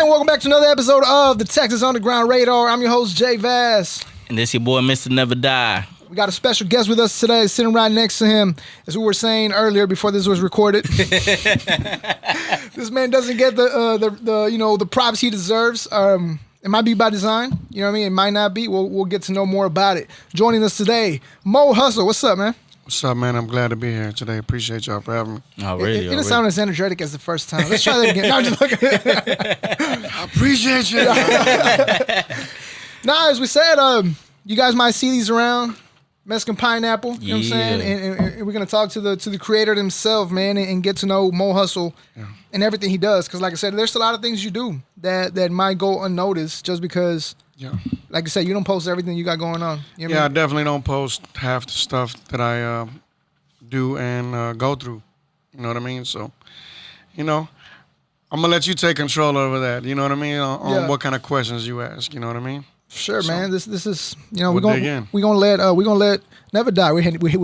and welcome back to another episode of the Texas Underground Radar. I'm your host, JVaz. And this your boy, Mr. Never Die. We got a special guest with us today, sitting right next to him. As we were saying earlier before this was recorded, this man doesn't get the props he deserves. It might be by design, you know what I mean? It might not be. We'll get to know more about it. Joining us today, Mo Hustle. What's up, man? What's up, man? I'm glad to be here today. Appreciate y'all for having me. It didn't sound as energetic as the first time. Let's try that again. No, I'm just looking. I appreciate you. Now, as we said, you guys might see these around. Meskin Pineapple, you know what I'm saying? And we're going to talk to the creator himself, man, and get to know Mo Hustle and everything he does. Because like I said, there's a lot of things you do that might go unnoticed just because, like I said, you don't post everything you got going on. You know what I mean? I definitely don't post half the stuff that I do and go through. You know what I mean? So, I'm going to let you take control over that. You know what I mean? On what kind of questions you ask. You know what I mean? Sure, so, man. This is we're gonna let Never Die. We're handing it over.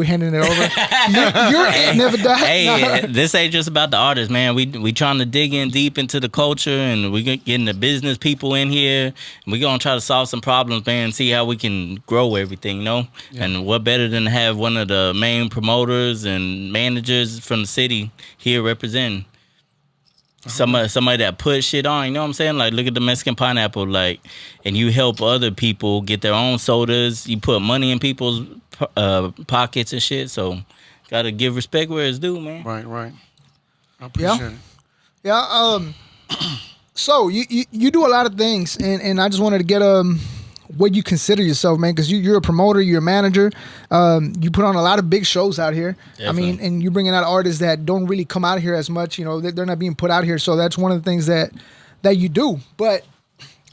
You're it, Never Die. Hey, this ain't just about the artists, man. We trying to dig in deep into the culture, and we getting the business people in here. And we gonna try to solve some problems, man. See how we can grow everything, you know. Yeah. And what better than to have one of the main promoters and managers from the city here representing. Somebody that put shit on, you know what I'm saying? Like, look at the Meskin Pineapple, like, and you help other people get their own sodas. You put money in people's pockets and shit. So, gotta give respect where it's due, man. Right. I appreciate it. Yeah. So you do a lot of things, and I just wanted to get what you consider yourself, man, because you're a promoter, you're a manager. You put on a lot of big shows out here. Definitely. I mean, and you're bringing out artists that don't really come out here as much. You know, they're not being put out here. So that's one of the things that you do. But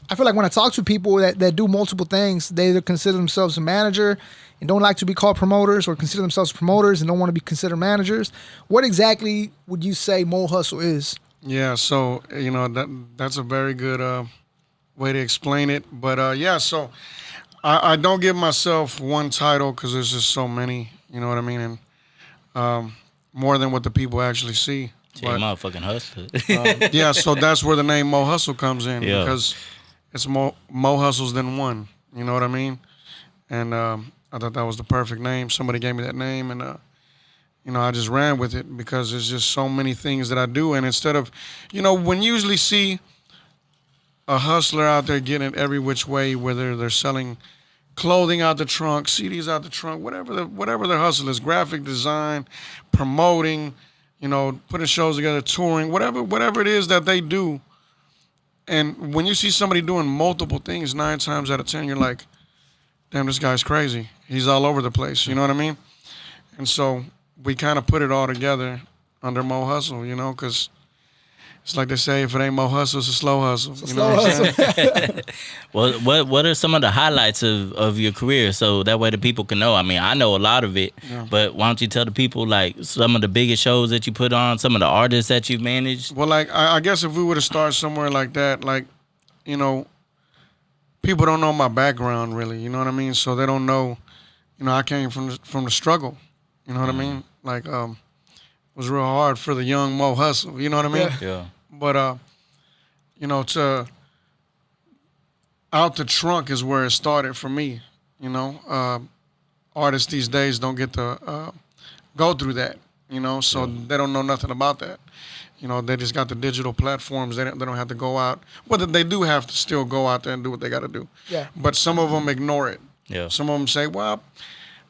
I feel like when I talk to people that do multiple things, they either consider themselves a manager and don't like to be called promoters, or consider themselves promoters and don't want to be considered managers. What exactly would you say Mo Hustle is? Yeah, so, that's a very good way to explain it. But, so I don't give myself one title because there's just so many, you know what I mean? And more than what the people actually see. But, motherfucking hustler. So that's where the name Mo Hustle comes in, because it's Mo Hustles than one, you know what I mean? And I thought that was the perfect name. Somebody gave me that name, and I just ran with it because there's just so many things that I do. And instead of, when you usually see a hustler out there getting every which way, whether they're selling clothing out the trunk, CDs out the trunk, whatever their hustle is, graphic design, promoting, putting shows together, touring, whatever it is that they do. And when you see somebody doing multiple things, 9 times out of 10, you're like, damn, this guy's crazy. He's all over the place, you know what I mean? And so we kind of put it all together under Mo Hustle, because it's like they say, if it ain't Mo Hustle, it's a slow hustle. What I'm saying? Well, what are some of the highlights of your career, so that way the people can know? I mean, I know a lot of it, but why don't you tell the people, like, some of the biggest shows that you put on, some of the artists that you've managed? Well, like, I guess if we were to start somewhere like that, like, people don't know my background, really, you know what I mean? So they don't know, I came from the struggle, you know what I mean? Like, it was real hard for the young Mo Hustle, you know what I mean? Yeah. But, to out the trunk is where it started for me, Artists these days don't get to go through that, so they don't know nothing about that. They just got the digital platforms. They don't have to go out. Well, they do have to still go out there and do what they got to do. Yeah. But some of them ignore it. Yeah. Some of them say, well,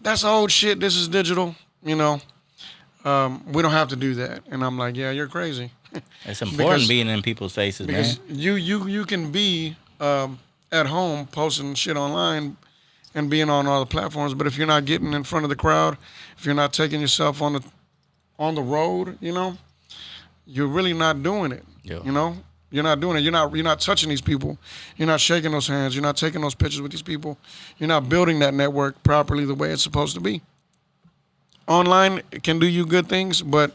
that's old shit. This is digital, We don't have to do that. And I'm like, yeah, you're crazy. It's important being in people's faces, because man. You can be at home posting shit online and being on all the platforms, but if you're not getting in front of the crowd, if you're not taking yourself on the road, you're really not doing it. Yeah. You're not doing it. You're not touching these people. You're not shaking those hands. You're not taking those pictures with these people. You're not building that network properly the way it's supposed to be. Online can do you good things, but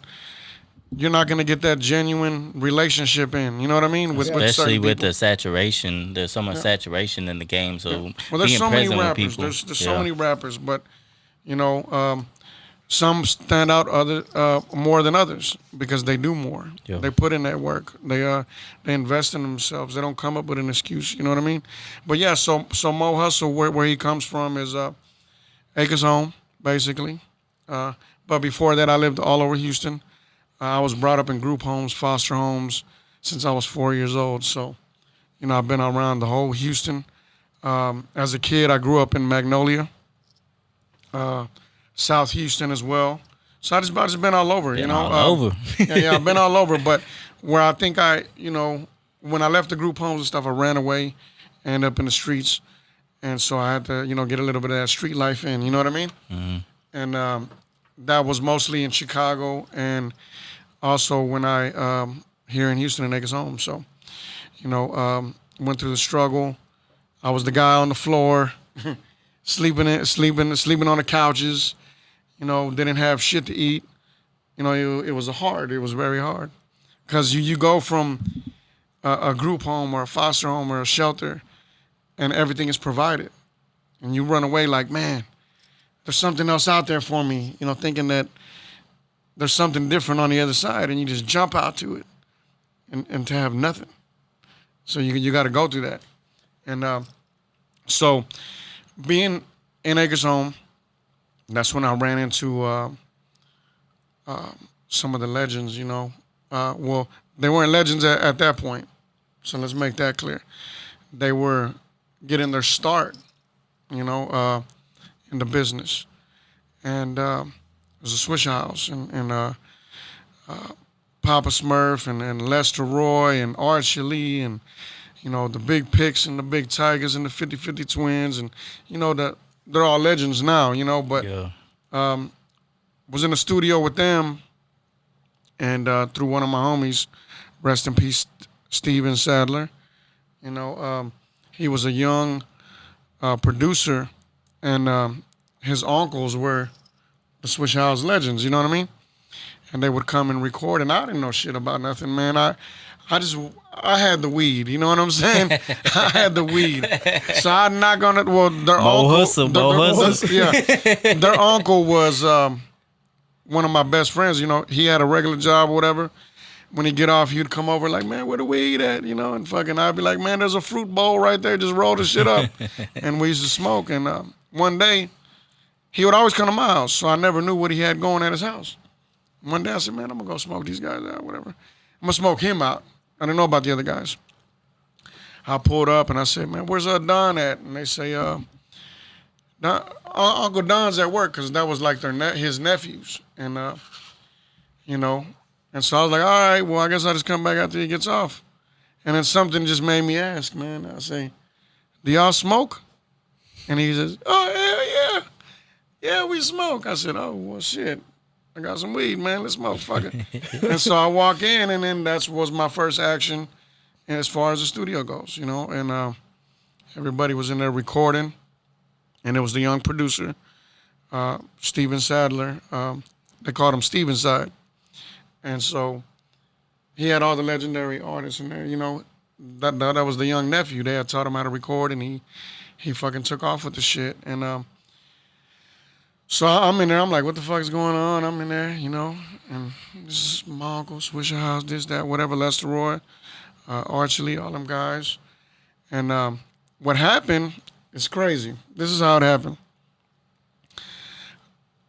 you're not going to get that genuine relationship in. You know what I mean? Especially with the saturation. There's so much saturation in the game. So well, there's being so many present rappers. with people. There's so many rappers, but some stand out more than others because they do more. Yeah. They put in that work. They invest in themselves. They don't come up with an excuse. You know what I mean? But yeah, so Mo Hustle, where he comes from is Acres Home, basically. But before that, I lived all over Houston. I was brought up in group homes, foster homes, since I was 4 years old. So, I've been around the whole Houston. As a kid, I grew up in Magnolia, South Houston as well. So I just been all over, All over. yeah, I've been all over. But where I think when I left the group homes and stuff, I ran away, ended up in the streets. And so I had to, get a little bit of that street life in, you know what I mean? Mm-hmm. And that was mostly in Chicago and also when I, here in Houston in Acres Home. So, went through the struggle. I was the guy on the floor, sleeping on the couches, didn't have shit to eat. It was very hard. Because you go from a group home or a foster home or a shelter and everything is provided. And you run away like, man, there's something else out there for me, thinking that there's something different on the other side, and you just jump out to it and to have nothing. So you got to go through that. And so being in Acres Home, that's when I ran into some of the legends, well, they weren't legends at that point. So let's make that clear. They were getting their start, in the business. And it was a Swisher House and Papa Smurf and Lester Roy and Art Shelley and, the Big Picks and the Big Tigers and the 50-50 Twins. And, they're all legends now, but was in the studio with them and through one of my homies, rest in peace, Steven Sadler. He was a young producer and his uncles were the Swish House legends, you know what I mean? And they would come and record, and I didn't know shit about nothing, man. I had the weed, you know what I'm saying? I had the weed. So I'm not gonna, their uncle, yeah, their uncle was one of my best friends, he had a regular job or whatever. When he get off, he'd come over like, man, where the weed at, and fucking I'd be like, man, there's a fruit bowl right there, just roll the shit up. And we used to smoke, and one day, he would always come to my house, so I never knew what he had going at his house. One day I said, man, I'm going to go smoke these guys out, whatever. I'm going to smoke him out. I didn't know about the other guys. I pulled up and I said, man, where's Don at? And they say, Uncle Don's at work, because that was like his nephews. And, and so I was like, all right, well, I guess I'll just come back after he gets off. And then something just made me ask, man. I say, do y'all smoke? And he says, oh, hell yeah. Yeah, we smoke. I said, oh, well, shit. I got some weed, man. Let's smoke. Fuck it. And so I walk in, and then that was my first action as far as the studio goes, And everybody was in there recording, and it was the young producer, Steven Sadler. They called him Steven Side. And so he had all the legendary artists in there, That was the young nephew. They had taught him how to record, and he fucking took off with the shit. And so I'm in there. I'm like, what the fuck is going on? I'm in there, and this is my uncle, Swisher House, this, that, whatever, Lester Roy, Archie, all them guys. And what happened is crazy. This is how it happened.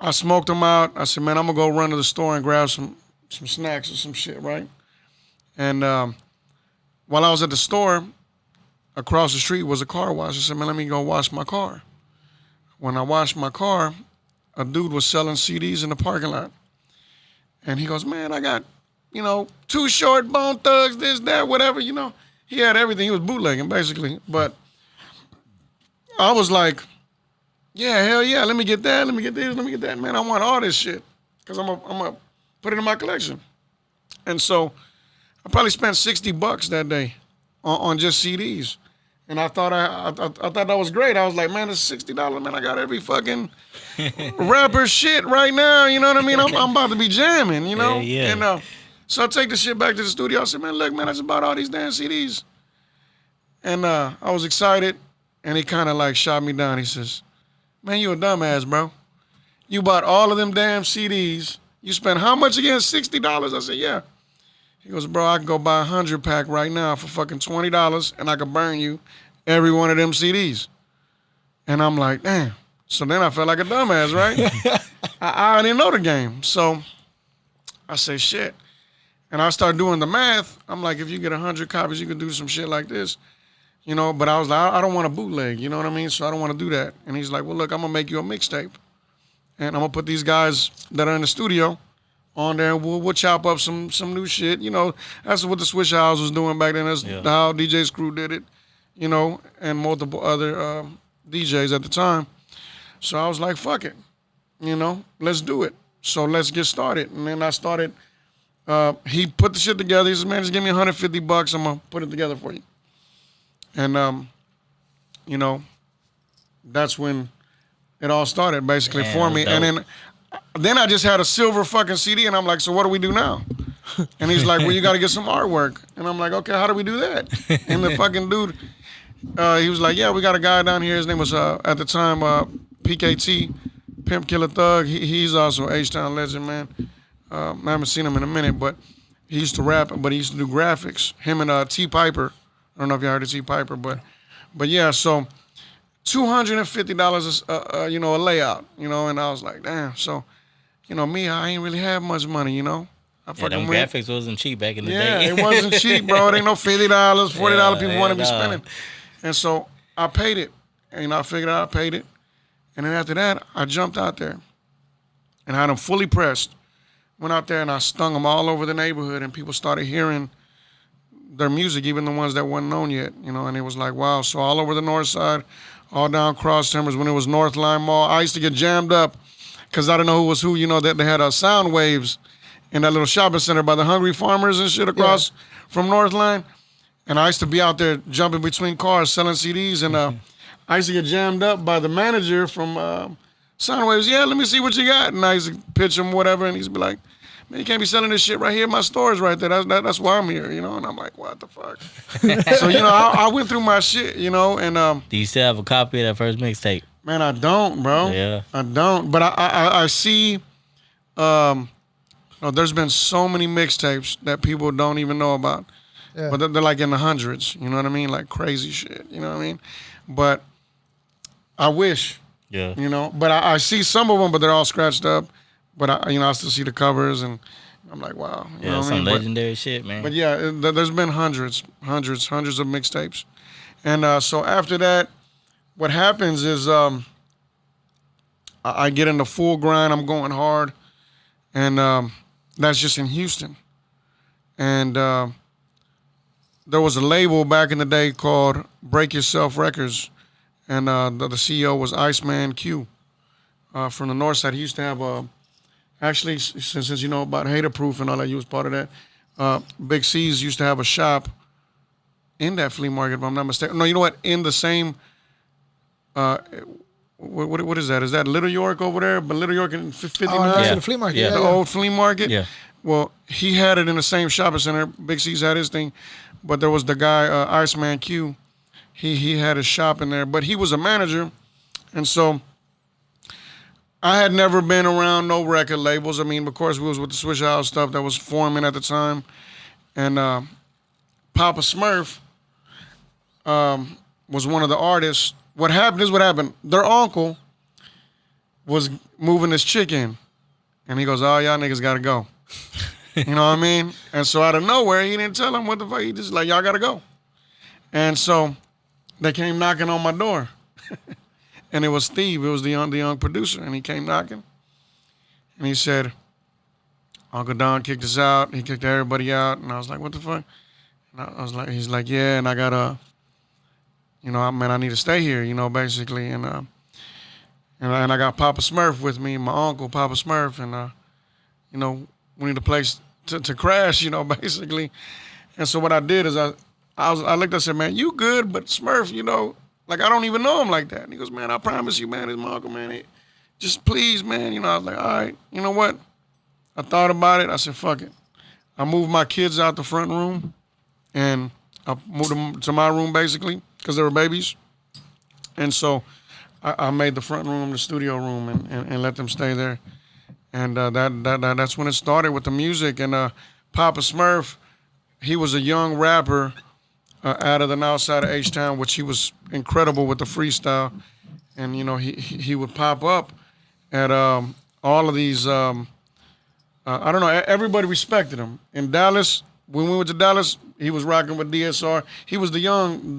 I smoked them out. I said, man, I'm going to go run to the store and grab some snacks or some shit, right? And while I was at the store, across the street was a car wash. I said, man, let me go wash my car. When I washed my car, a dude was selling CDs in the parking lot. And he goes, man, I got, Too Short, Bone Thugs, this, that, whatever, He had everything. He was bootlegging, basically. But I was like, yeah, hell yeah, let me get that, let me get this, let me get that. Man, I want all this shit because I'm gonna put it in my collection. And so I probably spent $60 that day on just CDs. And I thought I thought that was great. I was like, man, it's $60, man. I got every fucking rapper shit right now. You know what I mean? I'm about to be jamming, Yeah. And so I take the shit back to the studio. I said, man, look, man, I just bought all these damn CDs. And I was excited. And he kind of like shot me down. He says, man, you a dumbass, bro. You bought all of them damn CDs. You spent how much again? $60? I said, yeah. He goes, bro, I can go buy a 100-pack right now for fucking $20 and I can burn you every one of them CDs. And I'm like, damn. So then I felt like a dumbass, right? I didn't know the game. So I say, shit. And I start doing the math. I'm like, if you get 100 copies, you can do some shit like this. You know, but I was like, I don't want a bootleg, you know what I mean? So I don't want to do that. And he's like, well, look, I'm going to make you a mixtape. And I'm going to put these guys that are in the studio on there, and we'll chop up some new shit. You know, that's what the Swish House was doing back then. That's how DJ Screw did it, you know, and multiple other DJs at the time. So I was like, fuck it, you know, let's do it. So let's get started. And then I started, he put the shit together. He said, man, just give me $150. I'm going to put it together for you. And, you know, that's when it all started basically for me. And then I just had a silver fucking CD, and I'm like, so what do we do now? And he's like, well, you got to get some artwork. And I'm like, okay, how do we do that? And the fucking dude, he was like, yeah, we got a guy down here. His name was, at the time, PKT, Pimp Killer Thug. He's also H-Town legend, man. I haven't seen him in a minute, but he used to rap, but he used to do graphics. Him and T. Piper. I don't know if y'all heard of T. Piper, but yeah, so $250 is, you know, a layout, you know, and I was like, damn. So, you know, me, I ain't really have much money, you know. Them graphics wasn't cheap back in the day. Yeah, it wasn't cheap, bro. It ain't no $50, $40 people want to be spending. And so I paid it, and I figured out I paid it. And then after that, I jumped out there and had them fully pressed. Went out there and I stung them all over the neighborhood, and people started hearing their music, even the ones that wasn't known yet, you know, and it was like, wow. So all over the north side, all down Cross Timbers, when it was North Line Mall, I used to get jammed up because I didn't know who was who, you know, that they had sound waves in that little shopping center by the Hungry Farmers and shit across from North Line. And I used to be out there jumping between cars selling CDs, and I used to get jammed up by the manager from Soundwaves. Yeah, let me see what you got. And I used to pitch him whatever, and he'd be like, man, you can't be selling this shit right here. My store's right there. That's why I'm here, you know? And I'm like, what the fuck? So, you know, I went through my shit, you know, and... Do you still have a copy of that first mixtape? Man, I don't, bro. Yeah. I don't. But I see... there's been so many mixtapes that people don't even know about. Yeah. But they're like in the hundreds, you know what I mean? Like crazy shit, you know what I mean? But I wish, you know? But I see some of them, but they're all scratched up. But I still see the covers, and I'm like, wow. You know what some I mean? legendary shit, man. But yeah, there's been hundreds of mixtapes, and so after that, what happens is I get in the full grind. I'm going hard, and that's just in Houston, and there was a label back in the day called Break Yourself Records, and the CEO was Iceman Q from the north side. He used to have a Actually, since you know about Haterproof and all that, you was part of that. Big C's used to have a shop in that flea market, if I'm not mistaken. No, you know what? In the same, what is that? Is that Little York over there? But Little York in 59? That's the flea market. Yeah, the old flea market? Yeah. Well, he had it in the same shopping center. Big C's had his thing. But there was the guy, Iceman Q. He had his shop in there. But he was a manager. And so... I had never been around no record labels. I mean, of course, we was with the Swish House stuff that was forming at the time. And Papa Smurf was one of the artists. What happened. Their uncle was moving this chick in. And he goes, oh, y'all niggas got to go. You know what I mean? And so out of nowhere, he didn't tell him what the fuck. He just like, y'all got to go. And so they came knocking on my door. And it was Steve. It was the young producer, and he came knocking, and he said, "Uncle Don kicked us out. He kicked everybody out." And I was like, "What the fuck?" And I was like, "He's like, yeah." And I got I need to stay here, you know, basically. And I got Papa Smurf with me, my uncle Papa Smurf, and you know, we need a place to crash, you know, basically. And so what I did is I looked. I said, "Man, you good, but Smurf, you know." Like, I don't even know him like that. And he goes, man, I promise you, man, it's my uncle, man. Just please, man. You know, I was like, all right, you know what? I thought about it. I said, fuck it. I moved my kids out the front room, and I moved them to my room, basically, because they were babies. And so I made the front room the studio room and let them stay there. And that's when it started with the music. And Papa Smurf, he was a young rapper out of the north side of H-Town, which he was incredible with the freestyle. And, you know, he would pop up at all of these, I don't know, everybody respected him. In Dallas, when we went to Dallas, he was rocking with DSR. He was the young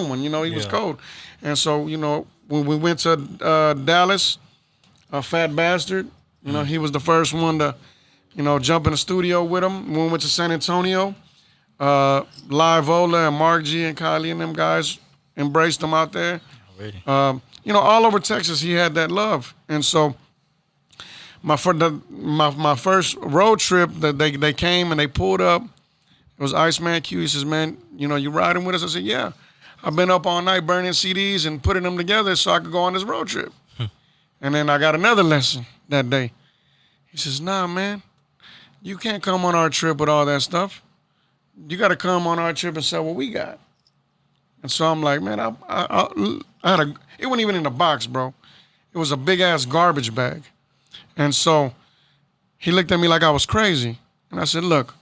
one, you know, he was cold. And so, you know, when we went to Dallas, Fat Bastard, you know, he was the first one to, you know, jump in the studio with him. When we went to San Antonio, Live Ola and Mark G and Kylie and them guys embraced him out there. Already. You know, all over Texas, he had that love. And so my first road trip, that they came and they pulled up, it was Iceman Q. He says, man, you know, you riding with us? I said, yeah. I've been up all night burning CDs and putting them together so I could go on this road trip. And then I got another lesson that day. He says, nah, man, you can't come on our trip with all that stuff. You got to come on our trip and sell what we got. And so I'm like, man, I had it wasn't even in a box, bro. It was a big-ass garbage bag. And so he looked at me like I was crazy. And I said, look,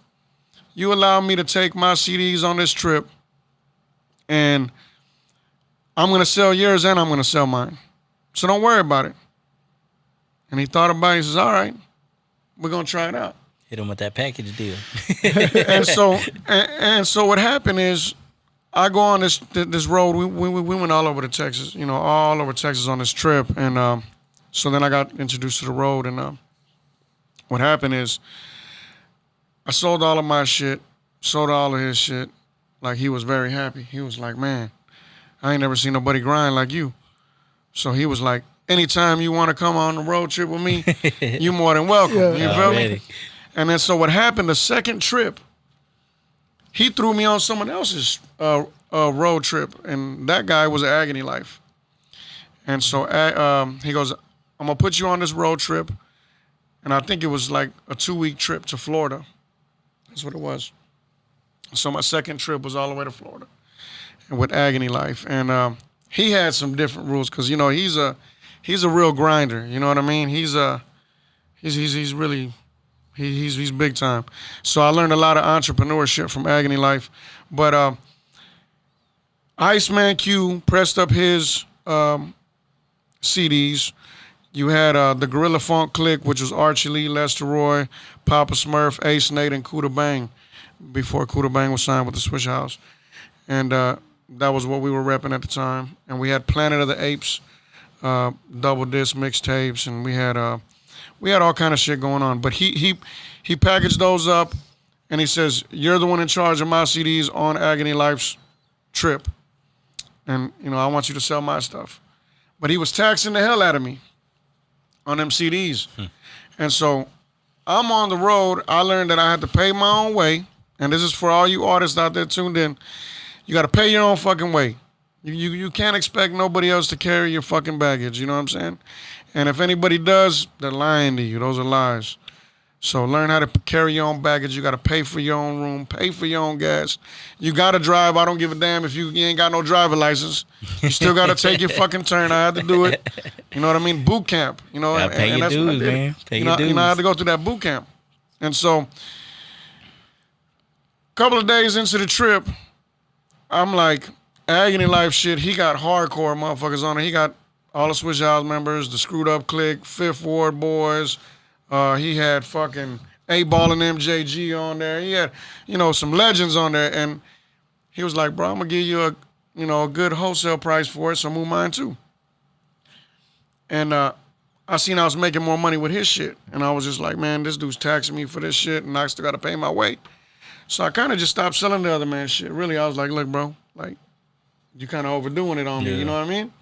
you allow me to take my CDs on this trip, and I'm going to sell yours and I'm going to sell mine. So don't worry about it. And he thought about it. He says, all right, we're going to try it out. Hit him with that package deal. and so what happened is I go on this road. We went all over the Texas, you know, all over Texas on this trip. And so then I got introduced to the road. And what happened is I sold all of my shit, sold all of his shit. Like, he was very happy. He was like, man, I ain't never seen nobody grind like you. So he was like, anytime you want to come on the road trip with me, you more than welcome. You feel me? And then so what happened, the second trip, he threw me on someone else's road trip, and that guy was Agony Life. And so he goes, I'm going to put you on this road trip, and I think it was like a 2-week trip to Florida. That's what it was. So my second trip was all the way to Florida and with Agony Life. And he had some different rules because, you know, he's a real grinder. You know what I mean? He's really big time. So I learned a lot of entrepreneurship from Agony Life. But Iceman Q pressed up his CDs. You had the Gorilla Funk Clique, which was Archie Lee, Lester Roy, Papa Smurf, Ace Nate, and Kuda Bang, before Kuda Bang was signed with the Swish House. And that was what we were repping at the time. And we had Planet of the Apes, double disc mixtapes, and we had all kind of shit going on. But he packaged those up, and he says, you're the one in charge of my CDs on Agony Life's trip. And, you know, I want you to sell my stuff. But he was taxing the hell out of me on them CDs. And so I'm on the road. I learned that I had to pay my own way. And this is for all you artists out there tuned in. You got to pay your own fucking way. You can't expect nobody else to carry your fucking baggage. You know what I'm saying? And if anybody does, they're lying to you. Those are lies. So learn how to carry your own baggage. You got to pay for your own room, pay for your own gas. You got to drive. I don't give a damn if you ain't got no driver license. You still got to take your fucking turn. I had to do it. You know what I mean? Boot camp. You know, gotta pay your dues, man. Pay your dues. You know, I had to go through that boot camp. And so a couple of days into the trip, I'm like, Agony Life shit, he got hardcore motherfuckers on it. He got all the Swish House members, the Screwed Up Clique, Fifth Ward Boys. He had fucking A-Ball and MJG on there. He had, you know, some legends on there. And he was like, bro, I'm going to give you a good wholesale price for it, so move mine too. And I seen I was making more money with his shit. And I was just like, man, this dude's taxing me for this shit, and I still got to pay my way. So I kind of just stopped selling the other man's shit. Really, I was like, look, bro, like, you kind of overdoing it on me, you know what I mean?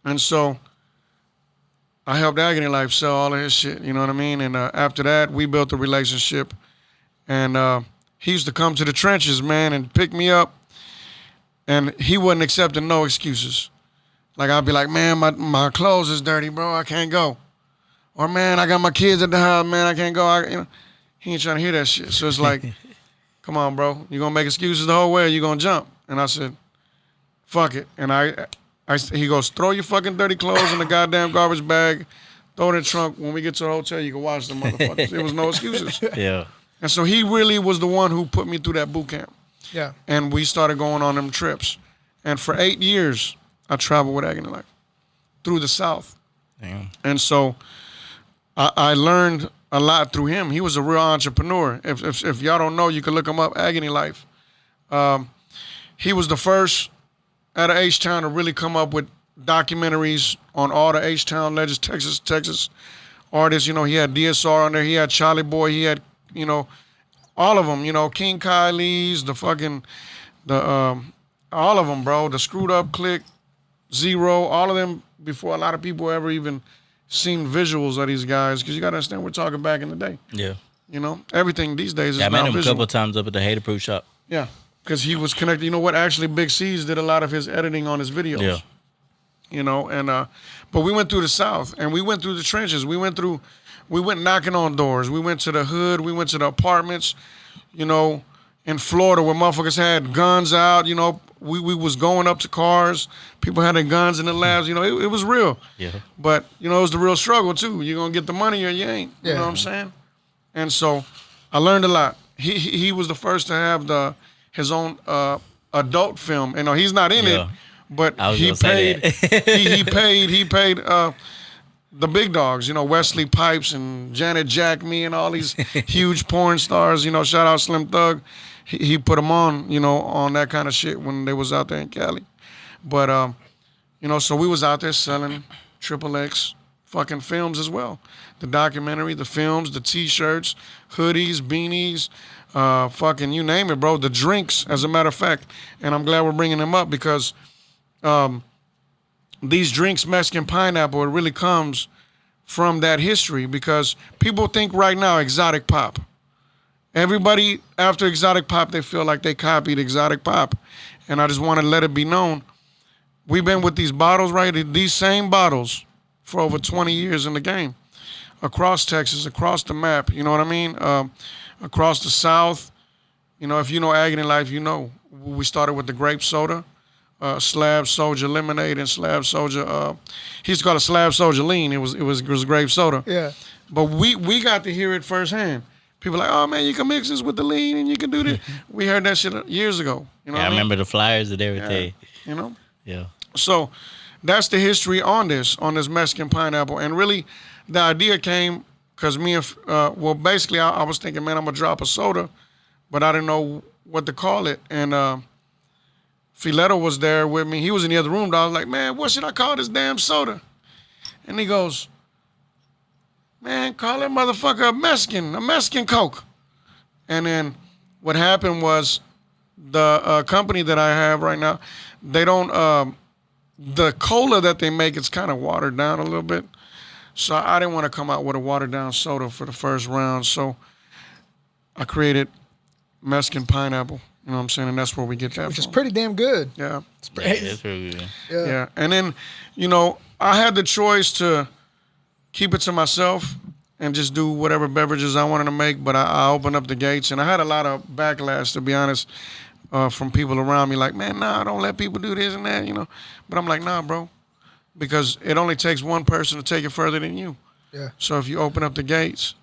And so I helped Agony Life sell all of his shit, you know what I mean? And after that, we built a relationship. And he used to come to the trenches, man, and pick me up. And he wasn't accepting no excuses. Like, I'd be like, man, my clothes is dirty, bro, I can't go. Or, man, I got my kids at the house, man, I can't go. He ain't trying to hear that shit. So it's like, come on, bro, you gonna make excuses the whole way or you gonna jump? And I said, fuck it. And I He goes, throw your fucking dirty clothes in the goddamn garbage bag, throw it in the trunk. When we get to the hotel, you can watch the motherfuckers. There was no excuses. Yeah. And so he really was the one who put me through that boot camp. Yeah. And we started going on them trips. And for 8 years, I traveled with Agony Life through the South. Damn. And so I learned a lot through him. He was a real entrepreneur. If y'all don't know, you can look him up, Agony Life. He was the first out of H-Town to really come up with documentaries on all the H-Town legends, Texas artists. You know, he had DSR on there. He had Charlie Boy. He had, you know, all of them. You know, King Kylie's, all of them, bro. The Screwed Up Click, Zero, all of them before a lot of people ever even seen visuals of these guys. Because you got to understand, we're talking back in the day. Yeah. You know, everything these days is I now met him visual. a couple of times up at the Hater Proof shop. Yeah, because he was connected. You know what? Actually, Big C's did a lot of his editing on his videos. Yeah. You know, and but we went through the South and we went through the trenches. We went knocking on doors. We went to the hood. We went to the apartments. You know, in Florida where motherfuckers had guns out. You know, we was going up to cars. People had their guns in the labs. You know, it was real. Yeah. But you know, it was the real struggle too. You're gonna get the money or you ain't. You know what I'm saying? And so I learned a lot. He was the first to have his own adult film. You know, he's not in it, but he paid. he paid the big dogs. You know, Wesley Pipes and Janet Jack Me and all these huge porn stars. You know, shout out Slim Thug. He put them on. You know, on that kind of shit when they was out there in Cali. But you know, so we was out there selling XXX fucking films as well. The documentary, the films, the T-shirts, hoodies, beanies, fucking you name it, bro. The drinks, as a matter of fact. And I'm glad we're bringing them up because these drinks, Meskin Pineapple, it really comes from that history because people think right now exotic pop. Everybody, after exotic pop, they feel like they copied exotic pop. And I just want to let it be known, we've been with these bottles, right? These same bottles for over 20 years in the game. Across Texas, across the map, you know what I mean? Across the South, you know, if you know Agony Life, you know. We started with the grape soda, Slab Soldier Lemonade and Slab Soldier, he used to call it Slab Soldier Lean. It was grape soda. Yeah. But we got to hear it firsthand. People like, oh man, you can mix this with the lean and you can do this. We heard that shit years ago. You know I what remember the flyers and everything. Yeah, you know? Yeah. So that's the history on this Meskin Pineapple. And really, the idea came because me and, well, basically, I was thinking, man, I'm going to drop a soda, but I didn't know what to call it. And Filetto was there with me. He was in the other room. I was like, man, what should I call this damn soda? And he goes, man, call that motherfucker a Meskin Coke. And then what happened was the company that I have right now, they don't, the cola that they make, it's kind of watered down a little bit. So I didn't want to come out with a watered down soda for the first round. So I created Meskin Pineapple. You know what I'm saying? And that's where we get that Which from. is pretty damn good. Yeah. It's Yeah, pretty, that's really good. Yeah. And then, you know, I had the choice to keep it to myself and just do whatever beverages I wanted to make, but I opened up the gates, and I had a lot of backlash, to be honest, from people around me, like, man, nah, don't let people do this and that, you know. But I'm like, nah, bro, because it only takes one person to take it further than you. Yeah. So if you open up the gates,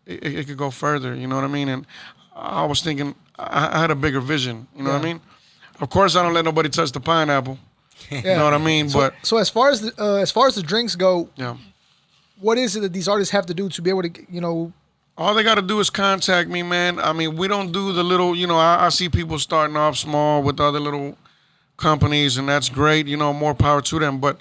it could go further, you know what I mean? And I was thinking, I had a bigger vision, you know what I mean? Of course, I don't let nobody touch the pineapple, you know what I mean? But so as far as the drinks go, yeah. what is it that these artists have to do to be able to, you know? All they got to do is contact me, man. I mean, we don't do the little, you know, I see people starting off small with other little companies, and that's great, you know, more power to them. But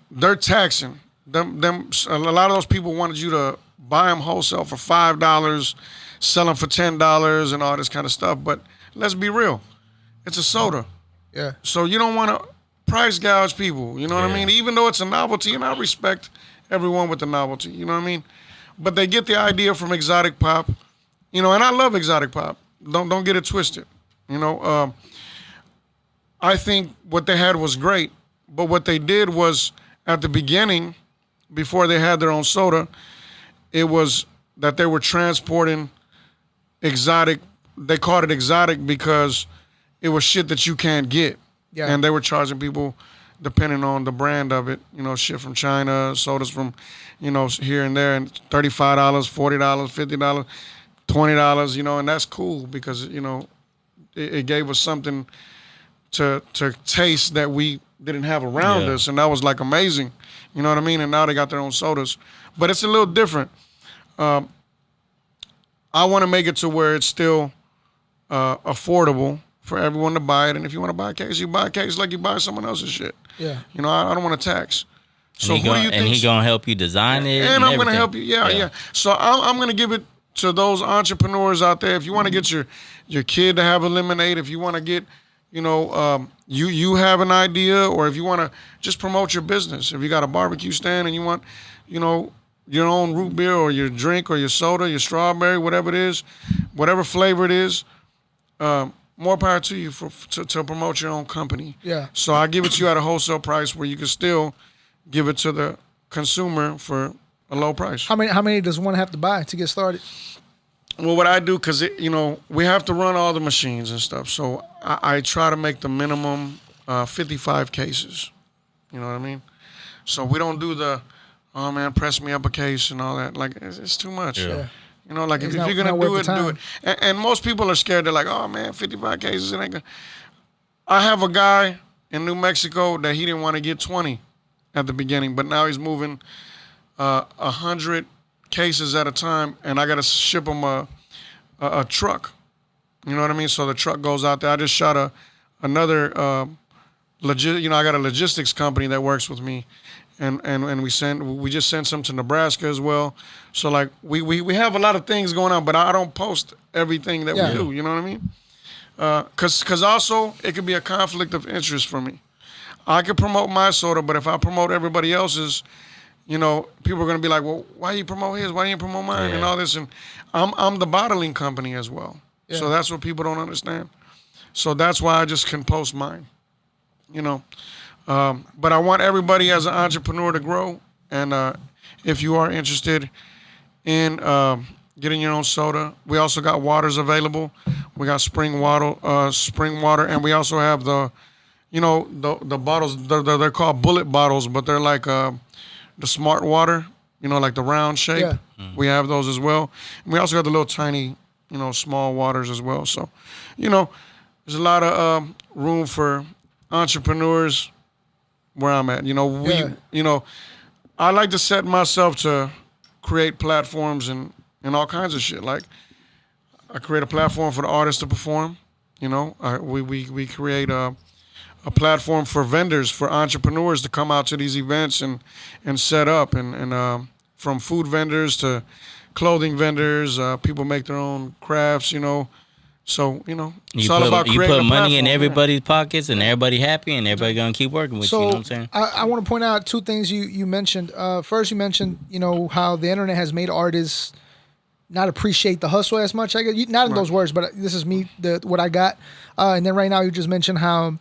they're taxing. A lot of those people wanted you to buy them wholesale for $5, sell them for $10 and all this kind of stuff. But let's be real. It's a soda. Yeah. So you don't want to price gouge people, you know what I mean? Even though it's a novelty, and I respect everyone with the novelty, you know what I mean? But they get the idea from exotic pop, you know, and I love exotic pop. Don't get it twisted, you know. I think what they had was great, but what they did was at the beginning, before they had their own soda, it was that they were transporting exotic. They called it exotic because it was shit that you can't get. Yeah. And they were charging people depending on the brand of it. You know, shit from China, sodas from, you know, here and there, and $35, $40, $50, $20. You know, and that's cool because you know, it gave us something to taste that we didn't have around us, and that was like amazing. You know what I mean? And now they got their own sodas, but it's a little different. I want to make it to where it's still affordable for everyone to buy it, and if you want to buy a case, you buy a case like you buy someone else's shit. Yeah. You know, I don't want to tax. So who do you think? And he gonna help you design it, and I'm gonna help you. Yeah. So I'm gonna give it to those entrepreneurs out there. If you want to get your kid to have a lemonade, if you want to get, you know, you have an idea, or if you want to just promote your business. If you got a barbecue stand and you want, you know, your own root beer or your drink or your soda, your strawberry, whatever it is, whatever flavor it is, more power to you to promote your own company. Yeah. So I give it to you at a wholesale price where you can still give it to the consumer for a low price. How many does one have to buy to get started? Well, what I do, because, you know, we have to run all the machines and stuff. So I try to make the minimum 55 cases. You know what I mean? So we don't do the, oh, man, press me up a case and all that. Like, it's too much. Yeah. You know, like, if you're going to do it, do it. And most people are scared. They're like, oh, man, 55 cases. It ain't gonna. I have a guy in New Mexico that he didn't want to get 20 at the beginning, but now he's moving 100 cases at a time, and I got to ship him a truck. You know what I mean? So the truck goes out there. I just shot another you know, I got a logistics company that works with me, and we just sent some to Nebraska as well. So like we have a lot of things going on, but I don't post everything that we do. You know what I mean? Cause also it could be a conflict of interest for me. I could promote my soda, but if I promote everybody else's, you know, people are gonna be like, well, why you promote his? Why you promote mine? And all this, and I'm the bottling company as well. Yeah. So that's what people don't understand. So that's why I just can post mine. You know, but I want everybody as an entrepreneur to grow. And if you are interested in getting your own soda, we also got waters available. We got spring water, and we also have the bottles. They're called bullet bottles, but they're like the smart water. You know, like the round shape. Yeah. Mm-hmm. We have those as well. And we also got the little tiny, you know, small waters as well. So, you know, there's a lot of room for entrepreneurs where I'm at. You know, I like to set myself to create platforms and all kinds of shit. Like, I create a platform for the artists to perform. You know, we create a platform for vendors, for entrepreneurs to come out to these events and set up, and from food vendors to clothing vendors, people make their own crafts, you know. So, you know, it's all about creating a platform. You put money in everybody's pockets, and everybody happy, and everybody gonna keep working with you. You know what I'm saying? I want to point out two things you mentioned. First, you mentioned, you know, how the internet has made artists not appreciate the hustle as much. I guess not in those words, but this is me, what I got. And then right now, you just mentioned how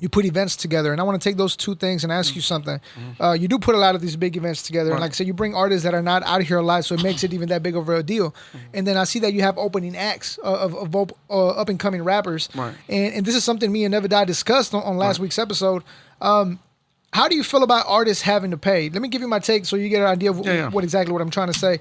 you put events together, and I want to take those two things and ask you something. Mm-hmm. You do put a lot of these big events together, and like I said, you bring artists that are not out here alive, so it makes it even that big of a deal. Mm-hmm. And then I see that you have opening acts of up and coming rappers, and this is something me and Never Die discussed on last week's episode. How do you feel about artists having to pay? Let me give you my take so you get an idea of what exactly what I'm trying to say.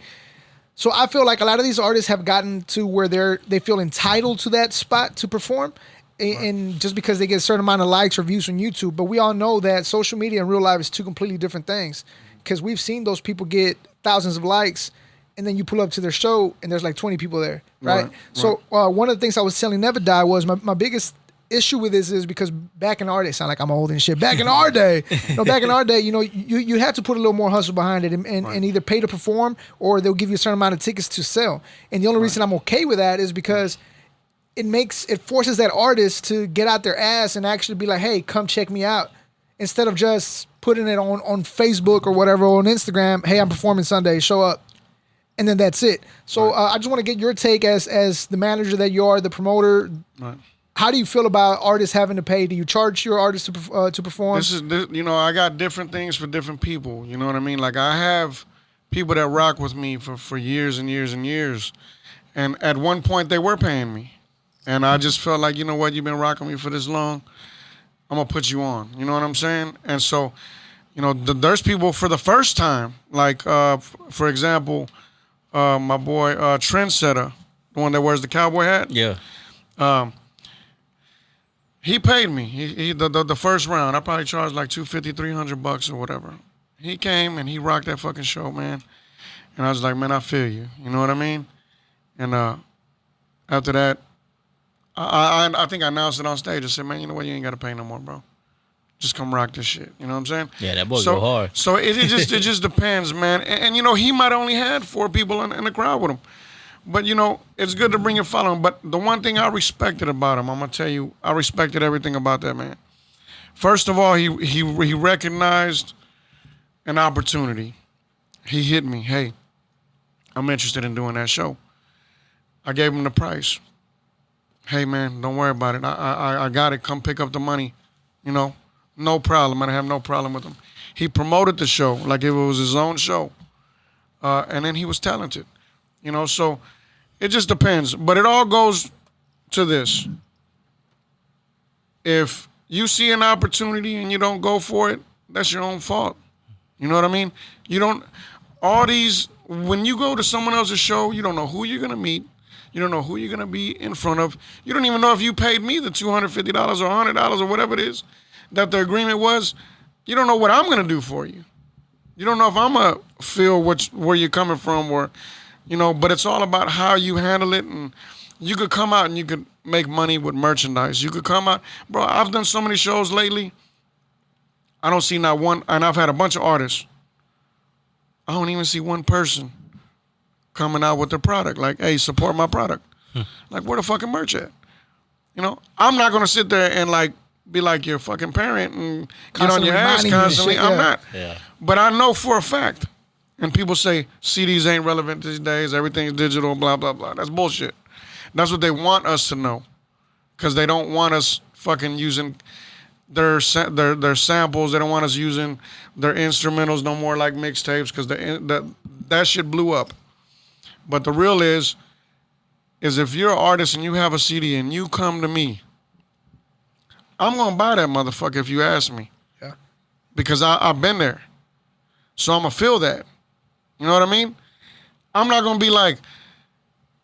So I feel like a lot of these artists have gotten to where they feel entitled to that spot to perform. And just because they get a certain amount of likes or views on YouTube. But we all know that social media and real life is two completely different things. Because we've seen those people get thousands of likes, and then you pull up to their show, and there's like 20 people there, right? So one of the things I was telling Never Die was my biggest issue with this is because back in our day, sound like I'm old and shit. Back in our day, back in our day, you know, you had to put a little more hustle behind it and either pay to perform or they'll give you a certain amount of tickets to sell. And the only reason I'm okay with that is because it forces that artist to get out their ass and actually be like, hey, come check me out. Instead of just putting it on Facebook or whatever, on Instagram, hey, I'm performing Sunday, show up. And then that's it. So I just want to get your take as the manager that you are, the promoter. Right. How do you feel about artists having to pay? Do you charge your artists to perform? This, you know, I got different things for different people. You know what I mean? Like, I have people that rock with me for years and years and years. And at one point, they were paying me. And I just felt like, you know what, you've been rocking me for this long. I'm gonna put you on. You know what I'm saying? And so, there's people for the first time, like for example, my boy Trendsetter, the one that wears the cowboy hat. Yeah. He paid me. The first round. I probably charged like $250-$300 or whatever. He came and he rocked that fucking show, man. And I was like, man, I feel you. You know what I mean? And after that, I think I announced it on stage. I said, man, you know what? You ain't got to pay no more, bro. Just come rock this shit. You know what I'm saying? Yeah, that boy go hard. So it just depends, man. And he might only had 4 people in the crowd with him. But, it's good to bring your following. But the one thing I respected about him, I'm going to tell you, I respected everything about that man. First of all, he recognized an opportunity. He hit me. Hey, I'm interested in doing that show. I gave him the price. Hey, man, don't worry about it. I got it. Come pick up the money. No problem. I have no problem with him. He promoted the show like if it was his own show. And then he was talented. So it just depends. But it all goes to this. If you see an opportunity and you don't go for it, that's your own fault. You know what I mean? When you go to someone else's show, you don't know who you're going to meet. You don't know who you're going to be in front of. You don't even know if you paid me the $250 or $100 or whatever it is that the agreement was. You don't know what I'm going to do for you. You don't know if I'm going to feel where you're coming from or, but it's all about how you handle it. And you could come out and you could make money with merchandise. You could come out. Bro, I've done so many shows lately. I don't see not one, and I've had a bunch of artists. I don't even see one person coming out with their product. Like, hey, support my product. Like, where the fucking merch at? I'm not going to sit there and be like your fucking parent and get on your ass constantly. Shit, I'm not. Yeah. But I know for a fact, and people say CDs ain't relevant these days, everything's digital, blah, blah, blah. That's bullshit. That's what they want us to know. Because they don't want us fucking using their samples. They don't want us using their instrumentals no more like mixtapes because that shit blew up. But the real is if you're an artist and you have a CD and you come to me, I'm going to buy that motherfucker if you ask me. Yeah. Because I've been there. So I'm going to feel that. You know what I mean? I'm not going to be like,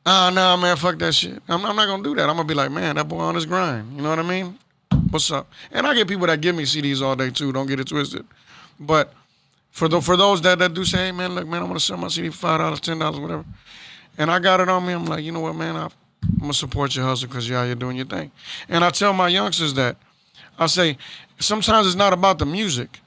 nah, man, fuck that shit. I'm not going to do that. I'm going to be like, man, that boy on his grind. You know what I mean? What's up? And I get people that give me CDs all day, too. Don't get it twisted. But for those that do say, hey, man, look, man, I'm going to sell my CD for $5, $10, whatever. And I got it on me. I'm like, you know what, man, I'm going to support your hustle because you're out here doing your thing. And I tell my youngsters that. I say, sometimes it's not about the music.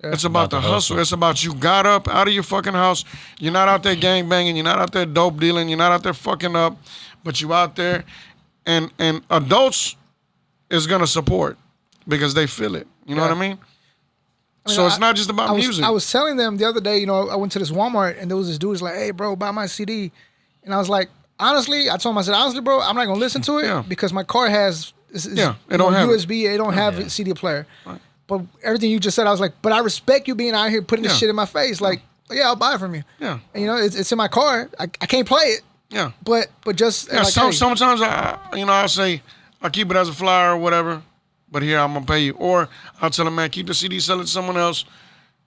Yeah. It's about the hustle. It's about you got up out of your fucking house. You're not out there gang banging. You're not out there dope dealing. You're not out there fucking up. But you out there. And adults is going to support because they feel it. You know what I mean? So it's not just about music. I was telling them the other day, I went to this Walmart and there was this dude who's like, hey, bro, buy my CD. And I was like, honestly, I told him, I said, honestly, bro, I'm not going to listen to it because my car has it don't have USB. It don't have a CD player. Right. But everything you just said, I was like, but I respect you being out here putting this shit in my face. Like, I'll buy it from you. Yeah. And, it's in my car. I can't play it. Yeah. But just. Yeah, like, sometimes, I'll say, I'll keep it as a flyer or whatever. But here, I'm going to pay you. Or I'll tell them, man, keep the CD, sell it to someone else.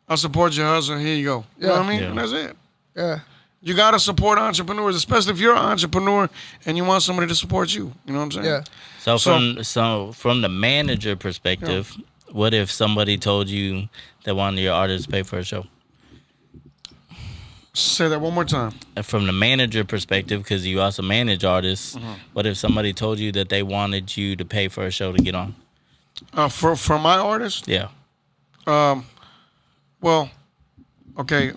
I'll support your hustle. Here you go. You know what I mean? Yeah. And that's it. Yeah. You got to support entrepreneurs, especially if you're an entrepreneur and you want somebody to support you. You know what I'm saying? Yeah. So from the manager perspective, what if somebody told you that one of your artists pay for a show? Say that one more time. From the manager perspective, because you also manage artists, what if somebody told you that they wanted you to pay for a show to get on? For my artist? Yeah. Well, okay.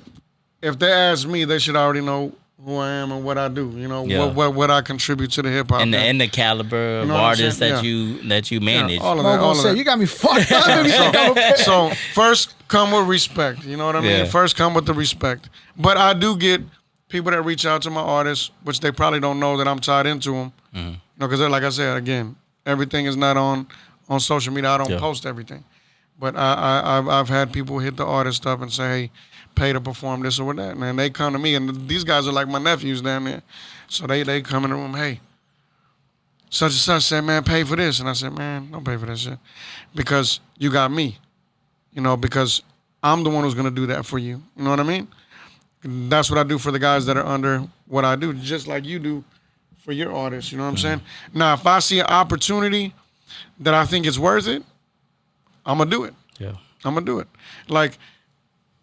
If they ask me, they should already know who I am and what I do. What I contribute to the hip hop and the caliber of artists that you manage. All of that. You got me fucked up. So first come with respect. You know what I mean? Yeah. First come with the respect. But I do get people that reach out to my artists, which they probably don't know that I'm tied into them. Mm-hmm. Because like I said, again, everything is not on social media. I don't post everything. But I've had people hit the artist up and say, hey, pay to perform this or that. And they come to me, and these guys are like my nephews down there. So they come in the room, hey, such and such said, man, pay for this. And I said, man, don't pay for that shit. Because you got me. You know, because I'm the one who's going to do that for you. You know what I mean? That's what I do for the guys that are under what I do, just like you do for your artists. You know what I'm saying? Now, if I see an opportunity that I think is worth it, I'm going to do it. Yeah. I'm going to do it. Like,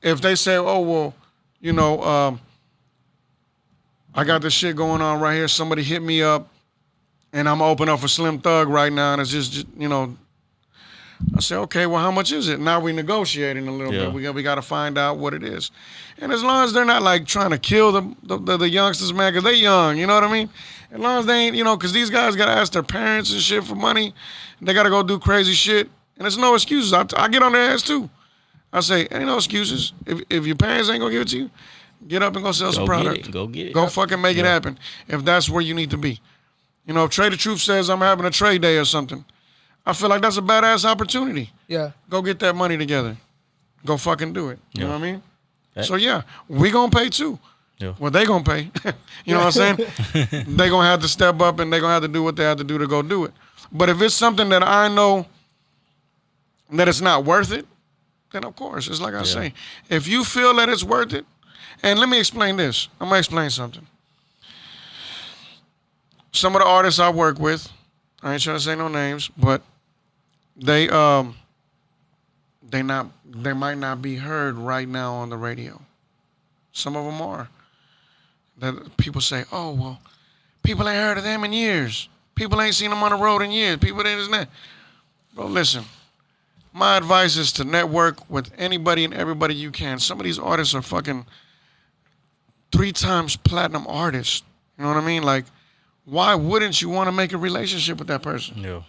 if they say, oh, well, you know, I got this shit going on right here. Somebody hit me up, and I'm open up for Slim Thug right now, and it's just you know, I say, okay, well, how much is it? Now we negotiating a little bit. We got to find out what it is. And as long as they're not, like, trying to kill the youngsters, man, because they young, you know what I mean? As long as they ain't, you know, because these guys got to ask their parents and shit for money. They got to go do crazy shit. And there's no excuses. I get on their ass, too. I say, ain't no excuses. If your parents ain't going to give it to you, get up and go sell some product. Go get it. Go fucking make it happen if that's where you need to be. You know, if Trade the Truth says I'm having a trade day or something, I feel like that's a badass opportunity. Yeah. Go get that money together. Go fucking do it. You know what I mean? Right. So, yeah, we going to pay too. Yeah. Well, they going to pay. You know what I'm saying? They going to have to step up and they going to have to do what they have to do to go do it. But if it's something that I know that it's not worth it, then of course, it's like I say. If you feel that it's worth it, and let me explain this. I'm going to explain something. Some of the artists I work with, I ain't trying to say no names, but they might not be heard right now on the radio. Some of them are. That people say, oh, well, people ain't heard of them in years. People ain't seen them on the road in years. People ain't this and that. Bro, listen. My advice is to network with anybody and everybody you can. Some of these artists are fucking 3 times platinum artists. You know what I mean? Like, why wouldn't you want to make a relationship with that person? Yeah.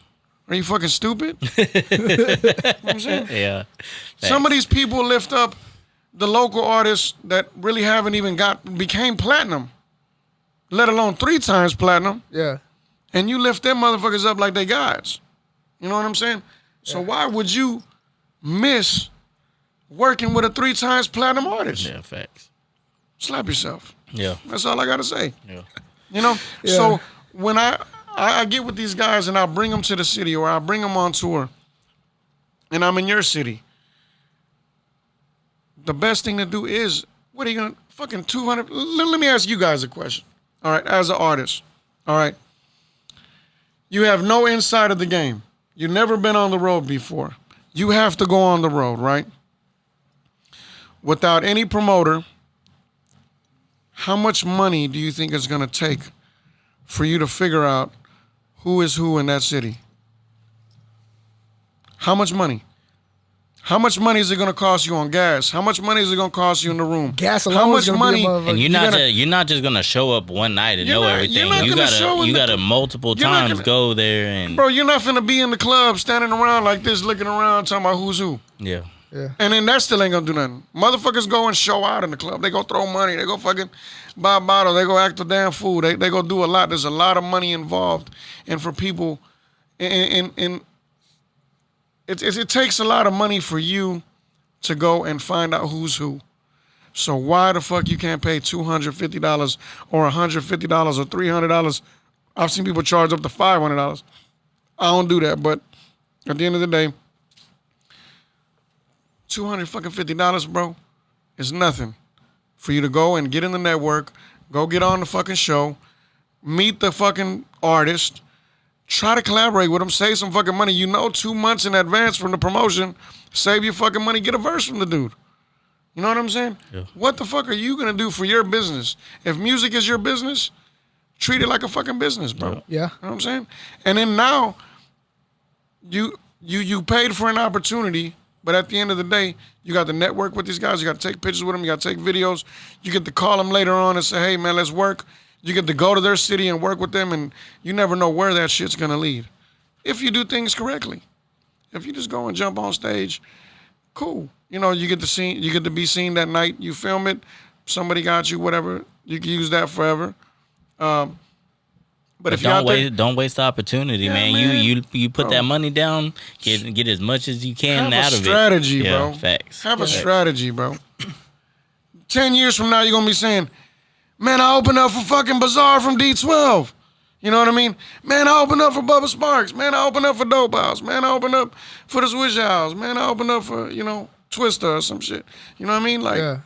Are you fucking stupid? You know what I'm saying? Yeah. Some of these people lift up the local artists that really haven't even became platinum, let alone 3 times platinum. Yeah. And you lift them motherfuckers up like they gods. You know what I'm saying? So why would you miss working with a 3 times platinum artist? Yeah, facts. Slap yourself. Yeah. That's all I got to say. Yeah. You know? Yeah. So when I get with these guys and I bring them to the city or I bring them on tour and I'm in your city, the best thing to do is, what are you going to, fucking 200, let me ask you guys a question. All right, as an artist, all right, you have no insight of the game. You've never been on the road before. You have to go on the road, right? Without any promoter, how much money do you think it's going to take for you to figure out who is who in that city? How much money? How much money is it going to cost you on gas? How much money is it going to cost you in the room? Gas alone How is much gonna be a money? motherfucker. And you're not just gonna show up one night and You're know not- everything. you're not You gonna show gotta in you the- gotta multiple You're not times gonna- go there and Bro, you're not finna be in the club standing around like this, looking around, talking about who's who. yeah. And then that still ain't gonna do nothing. Motherfuckers go and show out in the club. They go throw money. They go fucking buy a bottle. They go act the damn fool. They go do a lot. There's a lot of money involved. And for people, it takes a lot of money for you to go and find out who's who. So why the fuck you can't pay $250 or $150 or $300? I've seen people charge up to $500. I don't do that, but at the end of the day, $250, bro, is nothing for you to go and get in the network, go get on the fucking show, meet the fucking artist, try to collaborate with them, save some fucking money. You know, 2 months in advance from the promotion, save your fucking money, get a verse from the dude. You know what I'm saying? Yeah. What the fuck are you gonna do for your business? If music is your business, treat it like a fucking business, bro. Yeah. You know what I'm saying? And then now, you paid for an opportunity, but at the end of the day, you got to network with these guys. You got to take pictures with them. You got to take videos. You get to call them later on and say, hey, man, let's work. You get to go to their city and work with them, and you never know where that shit's going to lead if you do things correctly. If you just go and jump on stage, cool. You know, you get to be seen that night. You film it. Somebody got you, whatever. You can use that forever. But if you don't waste the opportunity, Yeah, man. man. You put that money down, get as much as you can have out a of strategy, it. bro. Yeah, facts. Have a strategy, bro. 10 years from now, you're gonna be saying, "Man, I opened up for fucking Bazaar from D12." You know what I mean? Man, I opened up for Bubba Sparks. Man, I opened up for Dope House. Man, I opened up for the Swish House. Man, I opened up for, Twister or some shit. You know what I mean? Like,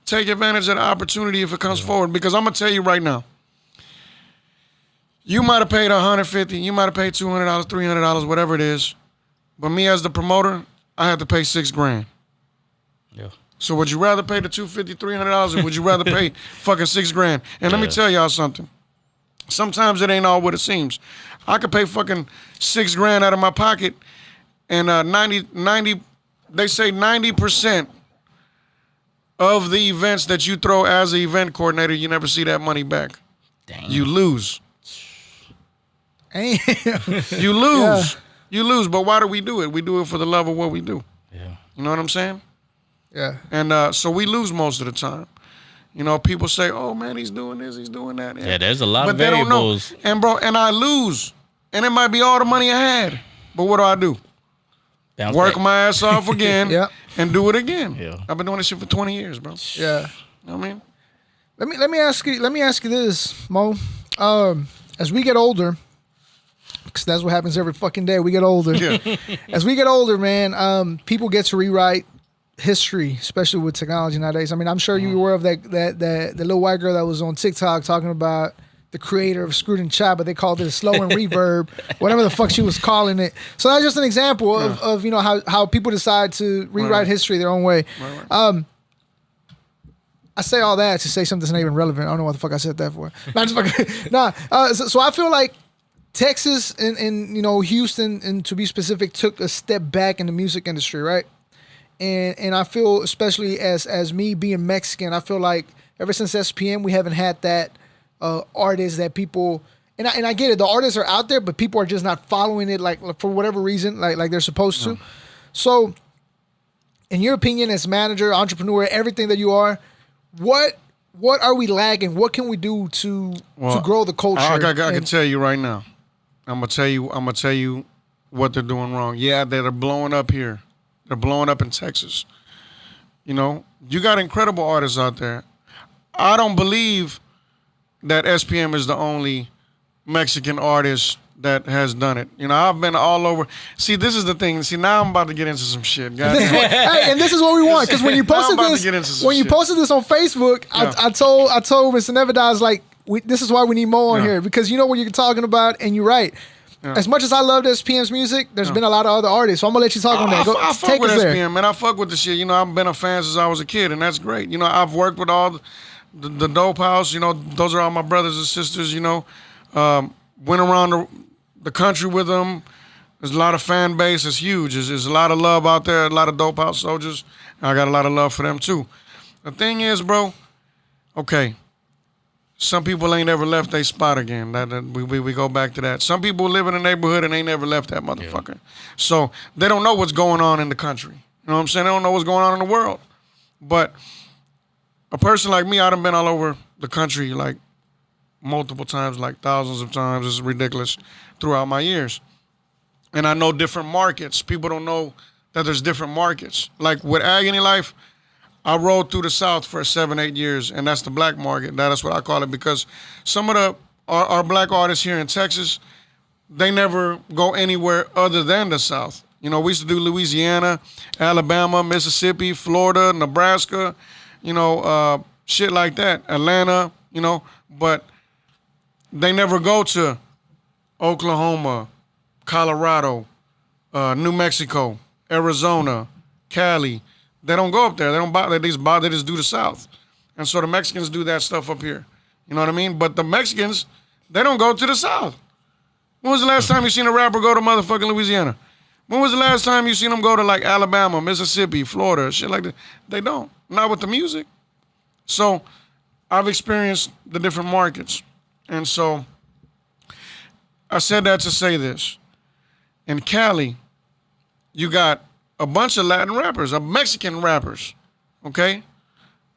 take advantage of the opportunity if it comes forward. Because I'm going to tell you right now, you might have paid $150, you might have paid $200, $300, whatever it is. But me as the promoter, I had to pay $6,000. Yeah. So would you rather pay the $250, $300, or would you rather pay fucking $6,000? And let me tell y'all something. Sometimes it ain't all what it seems. I could pay fucking $6,000 out of my pocket, and 90. They say 90% of the events that you throw as an event coordinator, you never see that money back. Damn. You lose. Damn. You lose. Yeah. You lose. But why do we do it? We do it for the love of what we do. Yeah. You know what I'm saying? Yeah. And so we lose most of the time. People say, "Oh man, he's doing this, he's doing that." Yeah, there's a lot of But variables. they don't know. And bro, and I lose, and it might be all the money I had. But what do? Bounce Work back. my ass off again, and do it again. Yeah. I've been doing this shit for 20 years, bro. Yeah. You know what I mean? Let me ask you this, Mo. As we get older, because that's what happens every fucking day. We get older. Yeah. As we get older, man, people get to rewrite history, especially with technology nowadays. I mean, I'm sure you were aware of that the little white girl that was on TikTok talking about the creator of Screwed and Chop, but they called it a slow and reverb, whatever the fuck she was calling it. So that's just an example of how people decide to rewrite history their own way. Right. I say all that to say something that's not even relevant. I don't know what the fuck I said that for. So I feel like Texas and Houston, and to be specific, took a step back in the music industry, right? And I feel, especially as me being Mexican, I feel like ever since SPM, we haven't had that artists that people, and I get it, the artists are out there, but people are just not following it like for whatever reason, like they're supposed to. So, in your opinion, as manager, entrepreneur, everything that you are, what are we lagging? What can we do to grow the culture? I can tell you right now. I'm gonna tell you what they're doing wrong. Yeah, they're blowing up here. They're blowing up in Texas. You got incredible artists out there. I don't believe that SPM is the only Mexican artist that has done it. I've been all over. See, this is the thing. See, now I'm about to get into some shit. Hey, and this is what we want, because when you posted posted this on Facebook, I told Mr. Nevedaz, like, this is why we need Mo on here, because you know what you're talking about, and you're right. Yeah. As much as I love SPM's music, there's been a lot of other artists, so I'm gonna let you talk on that. I fuck with SPM, man. I fuck with the shit. I've been a fan since I was a kid, and that's great. I've worked with all the Dope House. Those are all my brothers and sisters. Went around the country with them. There's a lot of fan base. It's huge. There's a lot of love out there. A lot of Dope House soldiers. I got a lot of love for them too. The thing is, bro. Okay. Some people ain't ever left their spot again. We go back to that. Some people live in a neighborhood and ain't never left that motherfucker. Yeah. So they don't know what's going on in the country. You know what I'm saying? They don't know what's going on in the world. But a person like me, I done been all over the country like multiple times, like thousands of times. It's ridiculous throughout my years. And I know different markets. People don't know that there's different markets. Like with Agony Life, I rode through the South for 7-8 years, and that's the black market. That's what I call it, because some of our black artists here in Texas, they never go anywhere other than the South. We used to do Louisiana, Alabama, Mississippi, Florida, Nebraska, shit like that, Atlanta, but they never go to Oklahoma, Colorado, New Mexico, Arizona, Cali. They don't go up there. They don't buy. They just do the South, and so the Mexicans do that stuff up here. You know what I mean? But the Mexicans, they don't go to the South. When was the last time you seen a rapper go to motherfucking Louisiana? When was the last time you seen them go to like Alabama, Mississippi, Florida, shit like that? They don't. Not with the music. So I've experienced the different markets, and so I said that to say this. In Cali, you got a bunch of Latin rappers, Mexican rappers, okay?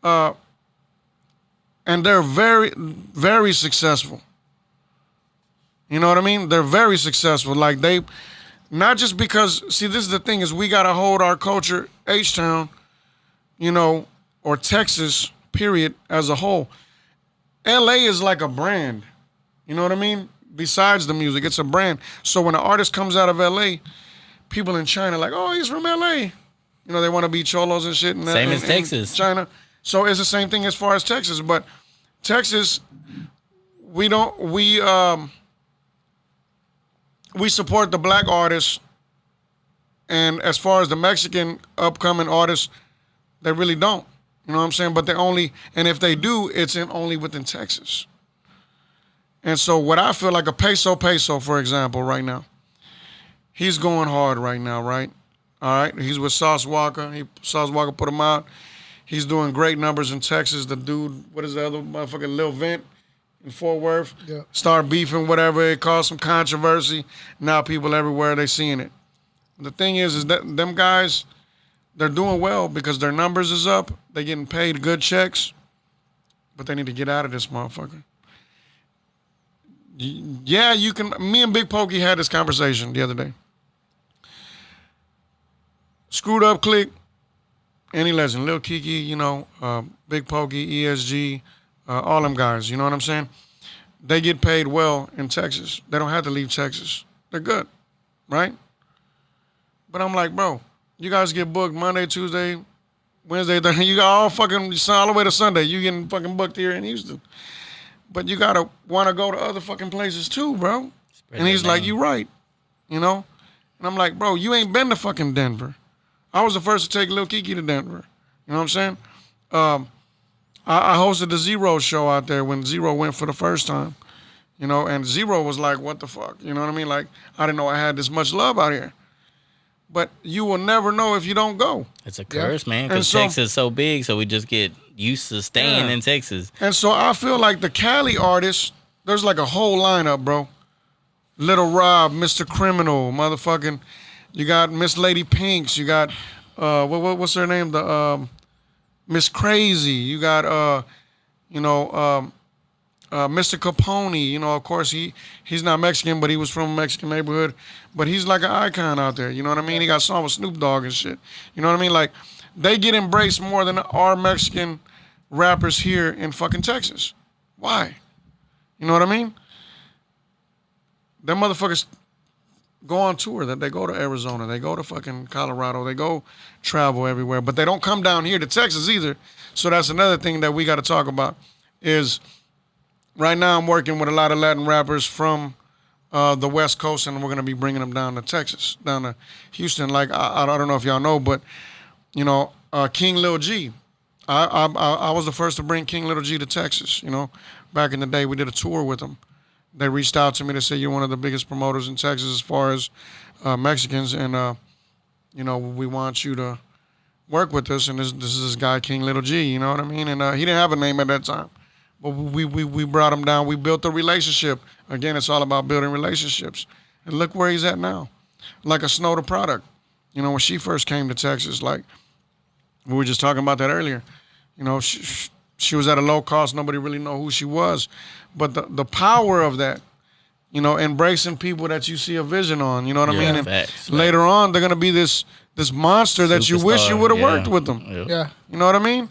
And they're very, very successful. You know what I mean? They're very successful. Like not just because, see, this is the thing, is we got to hold our culture, H-Town, or Texas, period, as a whole. LA is like a brand. You know what I mean? besides the music. It's a brand. So when an artist comes out of LA, people in China like, oh, he's from LA. You know, they want to be cholos and shit. Same as Texas. China. So it's the same thing as far as Texas. But Texas, we support the black artists. And as far as the Mexican upcoming artists, they really don't. You know what I'm saying? But they only, and if they do, it's only within Texas. And so what I feel like a Peso, for example, right now, he's going hard right now, right? All right? He's with Sauce Walker. Sauce Walker put him out. He's doing great numbers in Texas. The dude, what is the other motherfucker, Lil Vent in Fort Worth, start beefing, whatever. It caused some controversy. Now people everywhere, they seeing it. The thing is that them guys, they're doing well because their numbers is up. They're getting paid good checks, but they need to get out of this motherfucker. Yeah, you can. Me and Big Pokey had this conversation the other day. Screwed Up Click, any legend, Lil Kiki, you know, Big Pokey, ESG, all them guys. You know what I'm saying? They get paid well in Texas. They don't have to leave Texas. They're good, right? But I'm like, bro, you guys get booked Monday, Tuesday, Wednesday, Thursday. You got all the way to Sunday. You getting fucking booked here in Houston. But you gotta want to go to other fucking places too, bro. And he's like, you right, you know? And I'm like, bro, you ain't been to fucking Denver. I was the first to take Lil Kiki to Denver. You know what I'm saying? I hosted the Zero show out there when Zero went for the first time. You know, and Zero was like, what the fuck? You know what I mean? Like, I didn't know I had this much love out here. But you will never know if you don't go. It's a curse, man, because Texas is so big, so we just get used to staying in Texas. And so I feel like the Cali artists, there's like a whole lineup, bro. Little Rob, Mr. Criminal, motherfucking. You got Miss Lady Pinks. You got what's her name? The Miss Crazy. You got Mr. Capone. You know, of course he's not Mexican, but he was from a Mexican neighborhood. But he's like an icon out there. You know what I mean? He got songs with Snoop Dogg and shit. You know what I mean? Like, they get embraced more than our Mexican rappers here in fucking Texas. Why? You know what I mean? Them motherfuckers go on tour. That they go to Arizona. They go to fucking Colorado. They go travel everywhere. But they don't come down here to Texas either. So that's another thing that we got to talk about is right now I'm working with a lot of Latin rappers from the West Coast, and we're going to be bringing them down to Texas, down to Houston. Like, I don't know if y'all know, but, you know, King Lil G. I was the first to bring King Lil G to Texas, you know. Back in the day, we did a tour with him. They reached out to me to say, you're one of the biggest promoters in Texas as far as Mexicans, and, you know, we want you to work with us. And this is this guy, King Lil G, you know what I mean? And he didn't have a name at that time. But we brought him down. We built a relationship. Again, it's all about building relationships. And look where he's at now. Like a Snow the Product. You know, when she first came to Texas, like, we were just talking about that earlier. You know, she was at a low cost. Nobody really know who she was. But the power of that, you know, embracing people that you see a vision on, you know what I mean? And facts. Later on, they're going to be this monster that you wish you would have worked with them. Yeah. You know what I mean?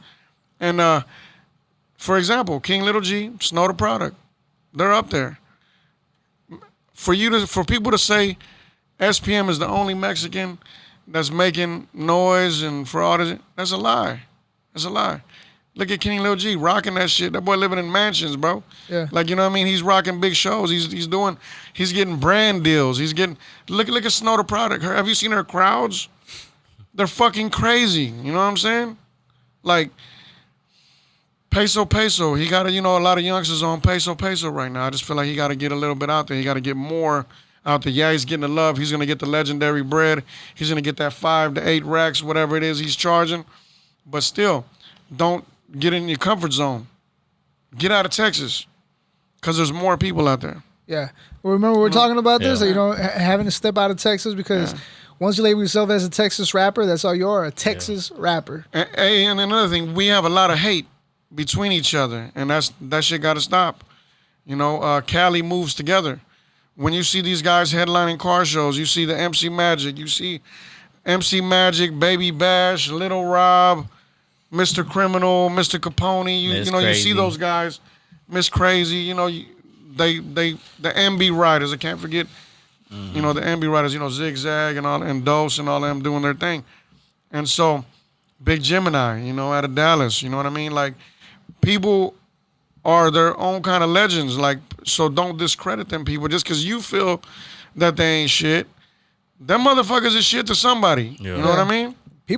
And, for example, King Lil G, Snow the Product, they're up there. For people to say SPM is the only Mexican that's making noise and for all this, that's a lie. That's a lie. Look at King Lil G rocking that shit. That boy living in mansions, bro. Yeah. Like, you know what I mean? He's rocking big shows. He's getting brand deals. Look at Snow the Product. Have you seen her crowds? They're fucking crazy. You know what I'm saying? Like, Peso, he got a lot of youngsters on Peso right now. I just feel like he got to get a little bit out there. He got to get more out there. Yeah, he's getting the love. He's going to get the legendary bread. He's going to get that 5 to 8 racks, whatever it is he's charging. But still, don't get in your comfort zone. Get out of Texas because there's more people out there. Yeah. Well, remember we were talking about this, you know, having to step out of Texas because once you label yourself as a Texas rapper, that's all you are, a Texas rapper. And another thing, we have a lot of hate between each other, and that shit got to stop. You know, Cali moves together. When you see these guys headlining car shows, you see the MC Magic, Baby Bash, Little Rob, Mr. Criminal, Mr. Capone. You see those guys, Miss Crazy. You know, the MB riders. I can't forget, you know, the MB riders. You know, Zigzag and Dose and all them doing their thing. And so, Big Gemini, you know, out of Dallas. You know what I mean? Like, people are their own kind of legends. Like, so don't discredit them people just because you feel that they ain't shit. Them motherfuckers is shit to somebody. Yeah. You know what I mean?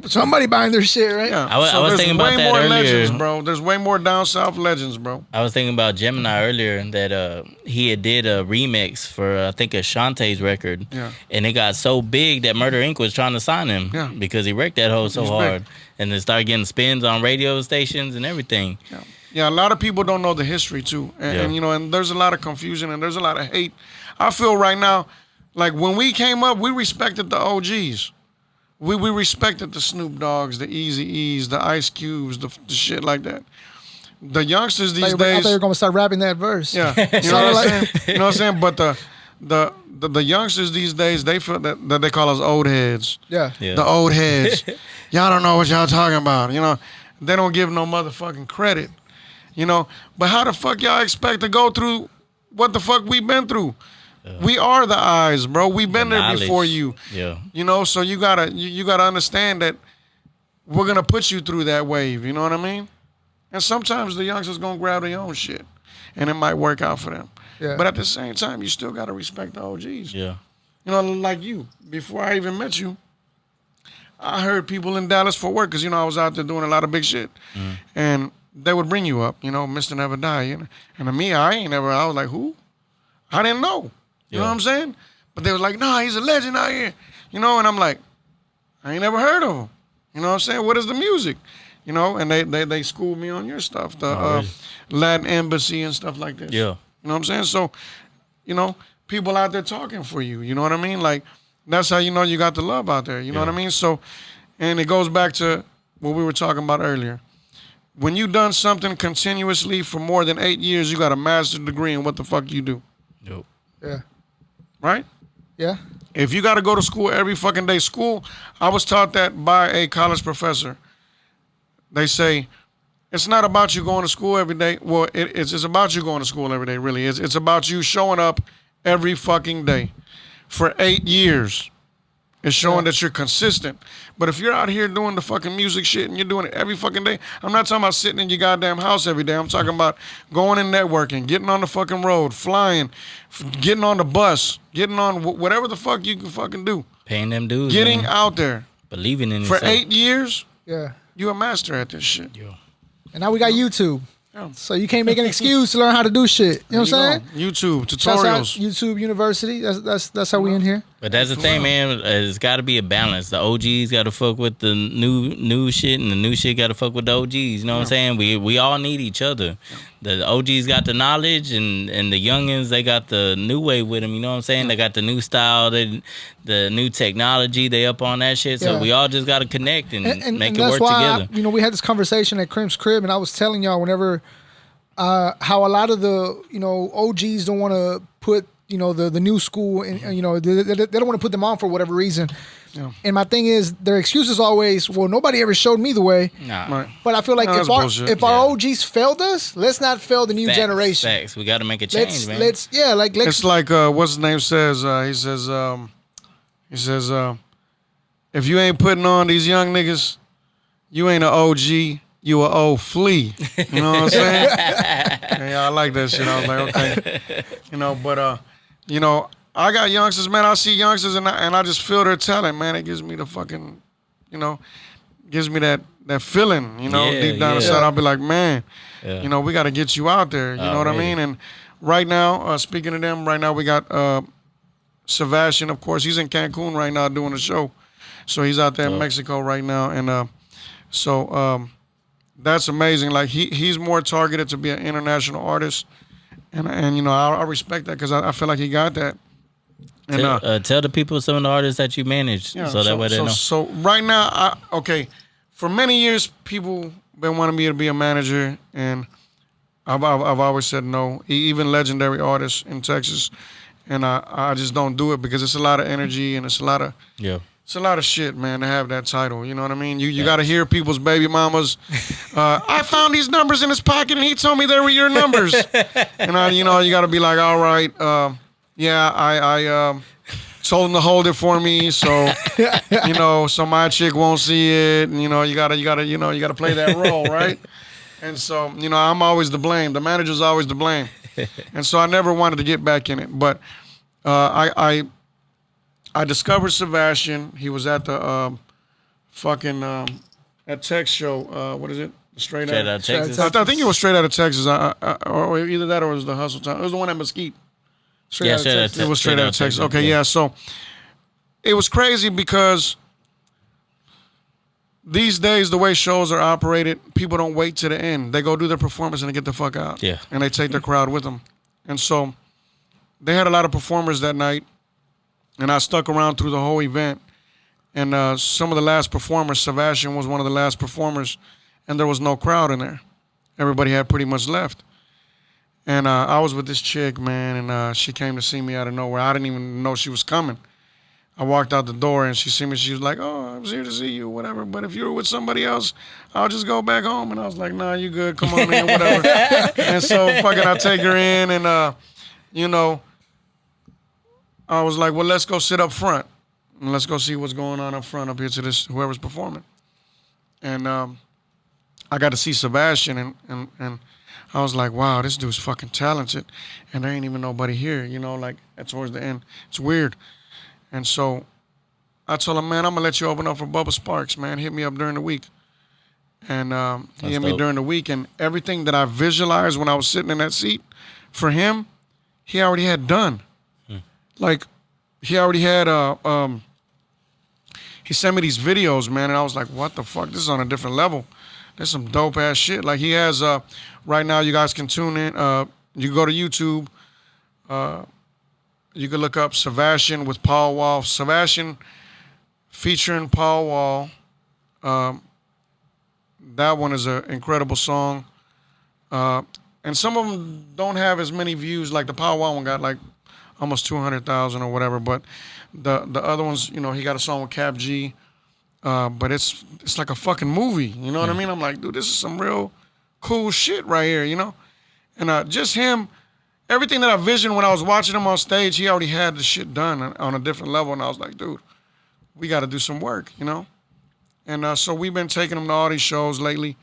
Somebody buying their shit, right? Yeah. I was thinking about that There's way more earlier. legends, bro. There's way more down south legends, bro. I was thinking about Gemini earlier that he had did a remix for I think Ashante's record, and it got so big that Murder Inc. was trying to sign him because he wrecked that hoe so He's hard, big. and then started getting spins on radio stations and everything. Yeah, a lot of people don't know the history too, and you know, and there's a lot of confusion and there's a lot of hate. I feel right now, like when we came up, we respected the OGs. We respected the Snoop Dogg's, the Eazy-E's, the Ice Cubes, the shit like that. The youngsters these I days. thought you were gonna start rapping that verse. Yeah, you know what I'm saying? You know what I'm saying? But the youngsters these days, they feel that they call us old heads. Yeah. The old heads. Y'all don't know what y'all talking about. You know, they don't give no motherfucking credit. You know, but how the fuck y'all expect to go through what the fuck we been through? We are the eyes, bro. We've been there before you. Yeah. You know, so you gotta understand that we're gonna put you through that wave. You know what I mean? And sometimes the youngsters gonna grab their own shit, and it might work out for them. Yeah. But at the same time, you still gotta respect the OGs. Yeah. You know, like you. Before I even met you, I heard people in Dallas for work because you know I was out there doing a lot of big shit, and they would bring you up. You know, Mr. Never Die. You know? And to me, I was like, who? I didn't know. You know what I'm saying? But they was like, nah, he's a legend out here. You know, and I'm like, I ain't never heard of him. You know what I'm saying? What is the music? You know, and they schooled me on your stuff, the Latin Embassy and stuff like this. Yeah. You know what I'm saying? So, you know, people out there talking for you. You know what I mean? Like, that's how you know you got the love out there. You know what I mean? So, and it goes back to what we were talking about earlier. When you done something continuously for more than 8 years, you got a master's degree in what the fuck you do. Yep. Yeah. Right? Yeah. If you got to go to school every fucking day, I was taught that by a college professor. They say, it's not about you going to school every day. Well, it's about you going to school every day, really. It's about you showing up every fucking day for 8 years. It's showing that you're consistent. But if you're out here doing the fucking music shit and you're doing it every fucking day, I'm not talking about sitting in your goddamn house every day. I'm talking about going and networking, getting on the fucking road, flying, getting on the bus, getting on whatever the fuck you can fucking do. Paying them dues. Getting man. out there. Believing in For yourself. 8 years, Yeah. you a master at this shit. Yeah. And now we got YouTube. Yeah. So you can't make an excuse to learn how to do shit. You know what I'm saying? YouTube, Shouts out tutorials. YouTube University. That's how we in here. But that's the thing, man. It's got to be a balance. The OGs got to fuck with the new shit, and the new shit got to fuck with the OGs. You know what I'm saying? We all need each other. The OGs got the knowledge, and the youngins, they got the new way with them. You know what I'm saying? They got the new style, the new technology. They up on that shit. So Yeah. we all just got to connect and make and it that's work why together. we had this conversation at Crimp's crib, and I was telling y'all whenever how a lot of the OGs don't want to put the new school, and they don't want to put them on for whatever reason. Yeah. And my thing is, their excuse is always, well, nobody ever showed me the way. Nah. Right. But I feel like No, if that's our bullshit. our OGs failed us, let's not fail the new Facts, generation. Facts. We got to make a change, man. Let's It's like what's his name says. He says, if you ain't putting on these young niggas, you ain't an OG. You a old flea. You know what I'm saying? Yeah, I like that shit. I was like, okay. But I got youngsters, man. I see youngsters and I just feel their talent, man. It gives me the fucking, gives me that feeling, deep down inside. I'll be like, man, we got to get you out there. You know what I mean? And right now, speaking of them, right now we got Sebastian, of course. He's in Cancun right now doing a show. So he's out there in Mexico right now. And that's amazing. Like he's more targeted to be an international artist. And I respect that because I feel like he got that. And Tell the people some of the artists that you manage, so that way they know. So right now, for many years, people been wanting me to be a manager, and I've always said no. Even legendary artists in Texas, and I just don't do it because it's a lot of energy and it's a lot of It's a lot of shit, man, to have that title. You know what I mean? You got to hear people's baby mamas. I found these numbers in his pocket, and he told me they were your numbers. And you got to be like, all right, I told him to hold it for me, so so my chick won't see it. And, you gotta play that role, right? And so, I'm always to blame. The manager's always to blame. And so I never wanted to get back in it, but I discovered Sebastian. He was at the at Tech show. What is it? Straight out of Texas. I think it was Straight Out of Texas. Or either that or it was the Hustle Time. It was the one at Mesquite. Straight Out of Texas. It was Straight Out of Texas. Okay, yeah. So it was crazy because these days, the way shows are operated, people don't wait to the end. They go do their performance and they get the fuck out. Yeah. And they take their crowd with them. And so they had a lot of performers that night, and I stuck around through the whole event. And some of the last performers, Sebastian was one of the last performers, and there was no crowd in there. Everybody had pretty much left. And I was with this chick, man, and she came to see me out of nowhere. I didn't even know she was coming. I walked out the door, and she see me. She was like, "Oh, I was here to see you, whatever. But if you were with somebody else, I'll just go back home." And I was like, "Nah, you good. Come on in, whatever." And so fucking I take her in, and I was like, "Well, let's go sit up front, and let's go see what's going on up front up here to this whoever's performing." And I got to see Sebastian, and I was like, "Wow, this dude's fucking talented," and there ain't even nobody here, like towards the end. It's weird. And so I told him, "Man, I'm going to let you open up for Bubba Sparks, man. Hit me up during the week." And he hit me during the week. And everything that I visualized when I was sitting in that seat, for him, he already had done. Like, he already had, he sent me these videos, man. And I was like, what the fuck? This is on a different level. There's some dope-ass shit. Like, he has, right now, you guys can tune in. You go to YouTube. You can look up Sebastian with Paul Wall. Sebastian featuring Paul Wall. That one is an incredible song. And some of them don't have as many views. Like the Paul Wall one got like almost 200,000 or whatever. But the other ones, he got a song with Cap G. But it's like a fucking movie. You know what I mean? I'm like, dude, this is some real cool shit right here, And just him. Everything that I visioned when I was watching him on stage, he already had the shit done on a different level. And I was like, dude, we got to do some work, And so we've been taking him to all these shows lately.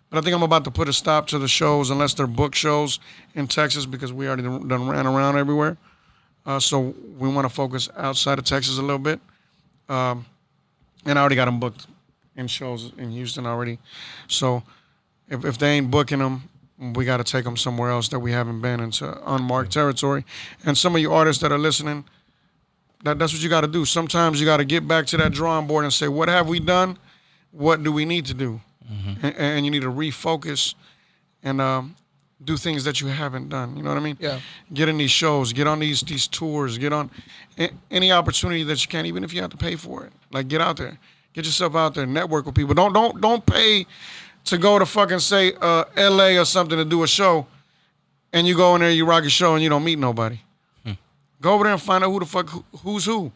But I think I'm about to put a stop to the shows unless they're book shows in Texas because we already done ran around everywhere. So we want to focus outside of Texas a little bit. And I already got him booked in shows in Houston already. So if they ain't booking them, we got to take them somewhere else that we haven't been into unmarked territory. And some of you artists that are listening, that's what you got to do. Sometimes you got to get back to that drawing board and say, what have we done? What do we need to do? And you need to refocus and do things that you haven't done. You know what I mean? Yeah. Get in these shows. Get on these tours. Get on any opportunity that you can, even if you have to pay for it. Like, get out there. Get yourself out there. Network with people. Don't pay to go to fucking say L.A. or something to do a show, and you go in there, you rock a show, and you don't meet nobody. Go over there and find out who the fuck who's who.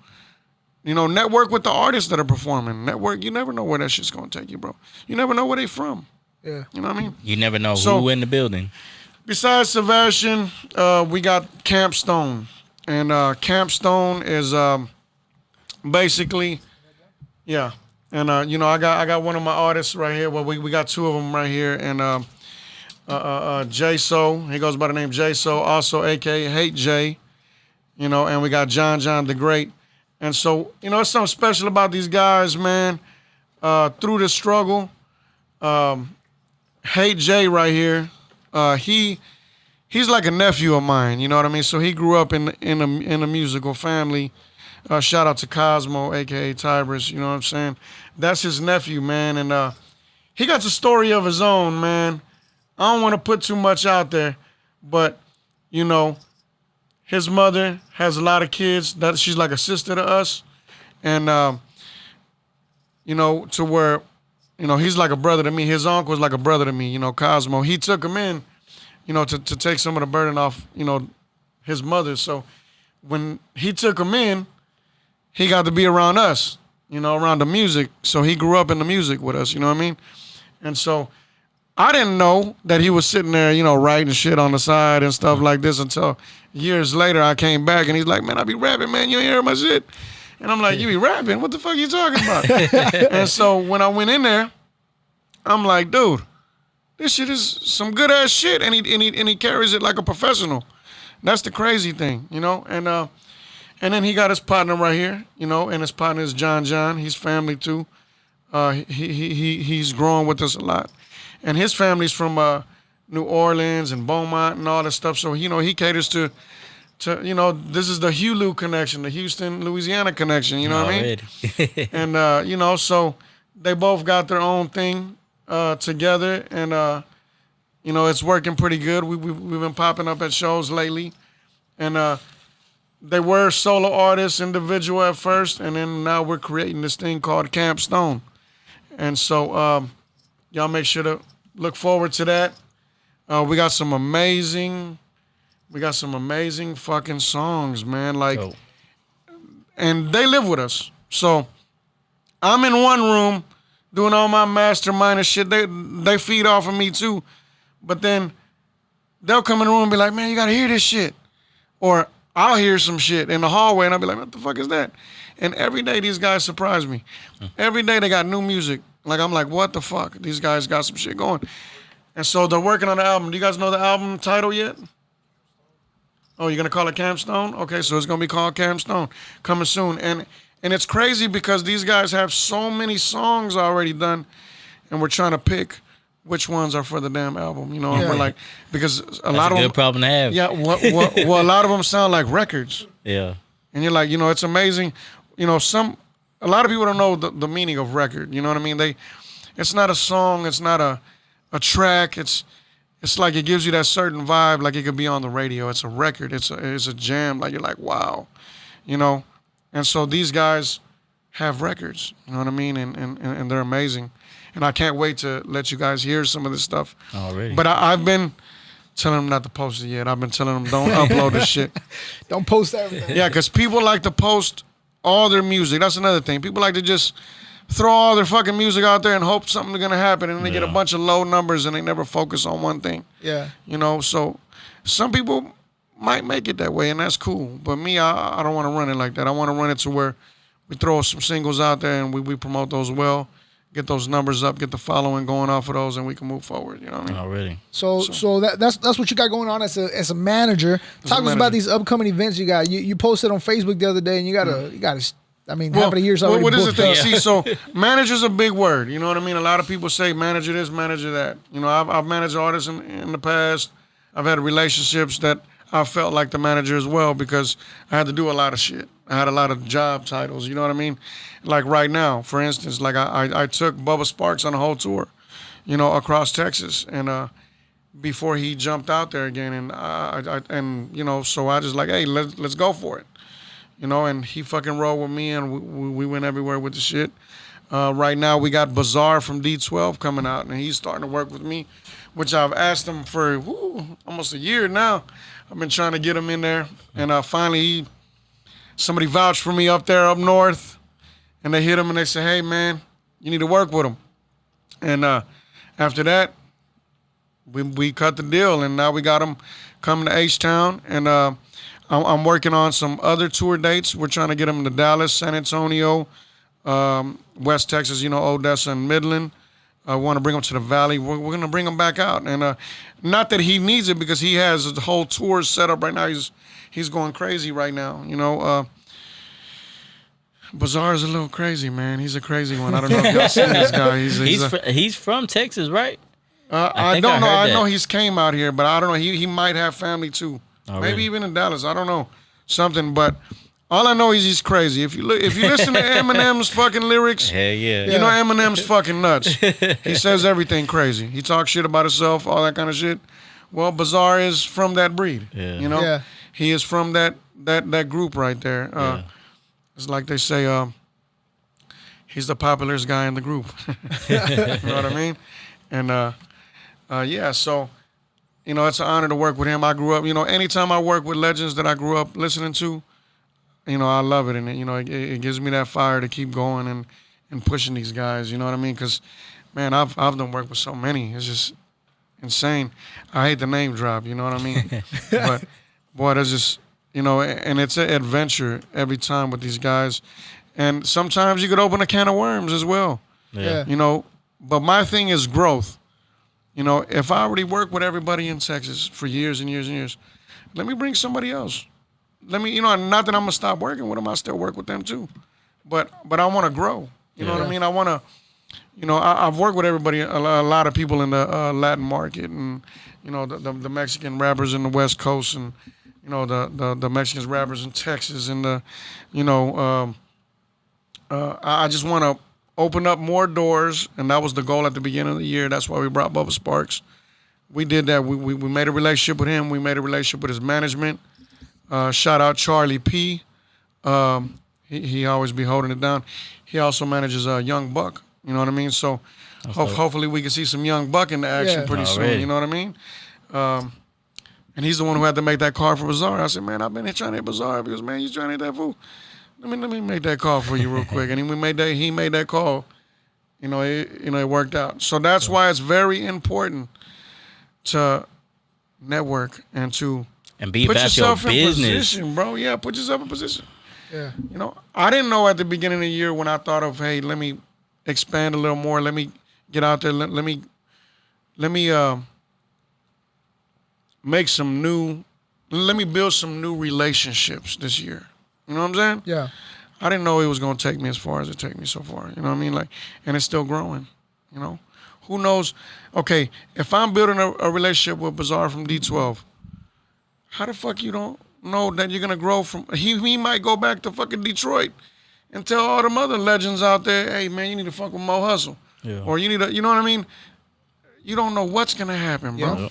Network with the artists that are performing. Network. You never know where that shit's gonna take you, bro. You never know where they from. Yeah. You know what I mean? You never know who in the building. Besides Sebastian, we got Camp Stone, and Camp Stone is basically, yeah. And I got one of my artists right here. Well, we got two of them right here, and J So, he goes by the name J So, also aka Hate J, and we got John the Great, and so it's something special about these guys, man. Through this struggle, Hate J right here, he's like a nephew of mine. You know what I mean? So he grew up in a musical family. Shout out to Cosmo, a.k.a. Tybris, you know what I'm saying? That's his nephew, man, and he got a story of his own, man. I don't want to put too much out there, but, his mother has a lot of kids. She's like a sister to us, and, to where, he's like a brother to me. His uncle's like a brother to me, Cosmo. He took him in, to take some of the burden off, his mother. So when he took him in, he got to be around us, around the music. So he grew up in the music with us, you know what I mean? And so I didn't know that he was sitting there, writing shit on the side and stuff like this until years later I came back and he's like, man, I be rapping, man. You ain't hear my shit? And I'm like, you be rapping? What the fuck you talking about? And so when I went in there, I'm like, dude, this shit is some good ass shit. And he carries it like a professional. That's the crazy thing, And then he got his partner right here, and his partner is John. He's family too. He's growing with us a lot. And his family's from New Orleans and Beaumont and all that stuff. So, he caters to this is the Hulu connection, the Houston, Louisiana connection, you know what I mean? And, so they both got their own thing together. And, it's working pretty good. We've been popping up at shows lately. And they were solo artists, individual at first. And then now we're creating this thing called Camp Stone. And so y'all make sure to look forward to that. We got some amazing fucking songs, man. And they live with us. So I'm in one room doing all my mastermind and shit. They feed off of me too. But then they'll come in the room and be like, man, you gotta hear this shit. Or I'll hear some shit in the hallway and I'll be like, what the fuck is that? And every day these guys surprise me. Every day they got new music. Like, I'm like, what the fuck? These guys got some shit going. And so they're working on the album. Do you guys know the album title yet? Oh, you're going to call it Camp Stone? Okay, so it's going to be called Camp Stone. Coming soon. And it's crazy because these guys have so many songs already done, and we're trying to pick which ones are for the damn album. And we're like, because a lot of them. That's a good problem to have. Yeah, well, a lot of them sound like records. Yeah. And you're like, it's amazing. A lot of people don't know the meaning of record. You know what I mean? It's not a song. It's not a track. It's like it gives you that certain vibe, like it could be on the radio. It's a record. It's a jam. Like you're like, wow, And so these guys have records. You know what I mean? And they're amazing. And I can't wait to let you guys hear some of this stuff. Already. But I've been telling them not to post it yet. I've been telling them don't upload this shit. Don't post everything. Yeah, because people like to post all their music. That's another thing. People like to just throw all their fucking music out there and hope something's going to happen. And then they get a bunch of low numbers and they never focus on one thing. Yeah. So some people might make it that way and that's cool. But me, I don't want to run it like that. I want to run it to where we throw some singles out there and we promote those well, get those numbers up, get the following going off of those, and we can move forward. You know what I mean? Already. So that's what you got going on as a manager. Talk to us about these upcoming events you got. You posted on Facebook the other day, and you got half of the year's already what is the booked thing? up. See, so manager's a big word. You know what I mean? A lot of people say manager this, manager that. I've managed artists in the past. I've had relationships that I felt like the manager as well because I had to do a lot of shit. I had a lot of job titles. You know what I mean? Like right now, for instance, like I took Bubba Sparks on a whole tour, across Texas, and before he jumped out there again, and so I just like, hey, let's go for it. And he fucking rolled with me, and we went everywhere with the shit. Right now, we got Bazaar from D12 coming out, and he's starting to work with me, which I've asked him for almost a year now. I've been trying to get him in there, and finally, somebody vouched for me up north, and they hit him, and they said, hey, man, you need to work with him. And after that, we cut the deal, and now we got him coming to H-Town, and I'm working on some other tour dates. We're trying to get him to Dallas, San Antonio, West Texas, Odessa and Midland. I want to bring him to the Valley. We're going to bring him back out. And not that he needs it because he has the whole tour set up right now. He's going crazy right now, Bazaar is a little crazy, man. He's a crazy one. I don't know if y'all seen this guy. He's from Texas, right? I don't know. I know he's came out here, but I don't know. He might have family too. Oh, Maybe really? even in Dallas. I don't know. Something, but all I know is he's crazy. If you listen to Eminem's fucking lyrics, Hell yeah. you know Eminem's fucking nuts. He says everything crazy. He talks shit about himself, all that kind of shit. Well, Bazaar is from that breed. Yeah. Yeah. He is from that group right there. Yeah. It's like they say, he's the popularest guy in the group. You know what I mean? And yeah, so it's an honor to work with him. I grew up, anytime I work with legends that I grew up listening to, I love it, and it gives me that fire to keep going and pushing these guys. You know what I mean? Because, man, I've done work with so many. It's just insane. I hate the name drop. You know what I mean? But boy, there's just and it's an adventure every time with these guys, and sometimes you could open a can of worms as well. Yeah. But my thing is growth. If I already work with everybody in Texas for years and years and years, let me bring somebody else. Let me, not that I'm gonna stop working with them. I still work with them too, but I want to grow. You know what I mean? I want to, I've worked with everybody, a lot of people in the Latin market, and the Mexican rappers in the West Coast, and the Mexican rappers in Texas, and I just want to open up more doors, and that was the goal at the beginning of the year. That's why we brought Bubba Sparks. We did that. We made a relationship with him. We made a relationship with his management. Shout out Charlie P. He always be holding it down. He also manages Young Buck. You know what I mean? So hopefully we can see some Young Buck in the action pretty soon. You know what I mean? And he's the one who had to make that call for Bazaar. I said, man, I've been here trying to hit Bazaar. Because, man, you trying to hit that fool. Let me make that call for you real quick. And he made that call. It worked out. So that's why it's very important to network and to be put about yourself your in business, position, bro. Yeah, put yourself in position. Yeah. I didn't know at the beginning of the year when I thought of, hey, let me expand a little more. Let me get out there. Let me make some new. Let me build some new relationships this year. You know what I'm saying? Yeah. I didn't know it was gonna take me as far as it took me so far. You know what I mean? And it's still growing. Who knows? Okay, if I'm building a relationship with Bazaar from D12, how the fuck you don't know that you're gonna grow from? He might go back to fucking Detroit and tell all them other legends out there, hey man, you need to fuck with Mo Hustle, or you need to, you know what I mean? You don't know what's gonna happen, bro. Yeah.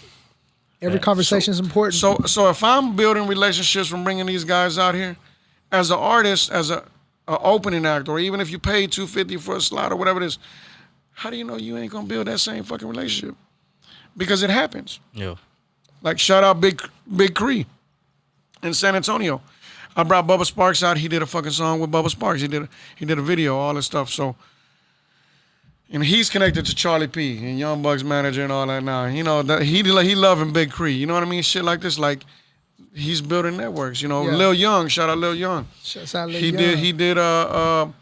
Every conversation is important. So if I'm building relationships from bringing these guys out here, as an artist, as a opening act, or even if you pay $250 for a slot or whatever it is, how do you know you ain't gonna build that same fucking relationship? Because it happens. Yeah. Like shout out Big Cree in San Antonio. I brought Bubba Sparks out. He did a fucking song with Bubba Sparks. He did a video, all this stuff. So, and he's connected to Charlie P and Young Buck's manager and all that now. He loving Big Cree. You know what I mean? Shit like this, like he's building networks. Lil Young, shout out Lil Young. Shout out Lil Young. He did a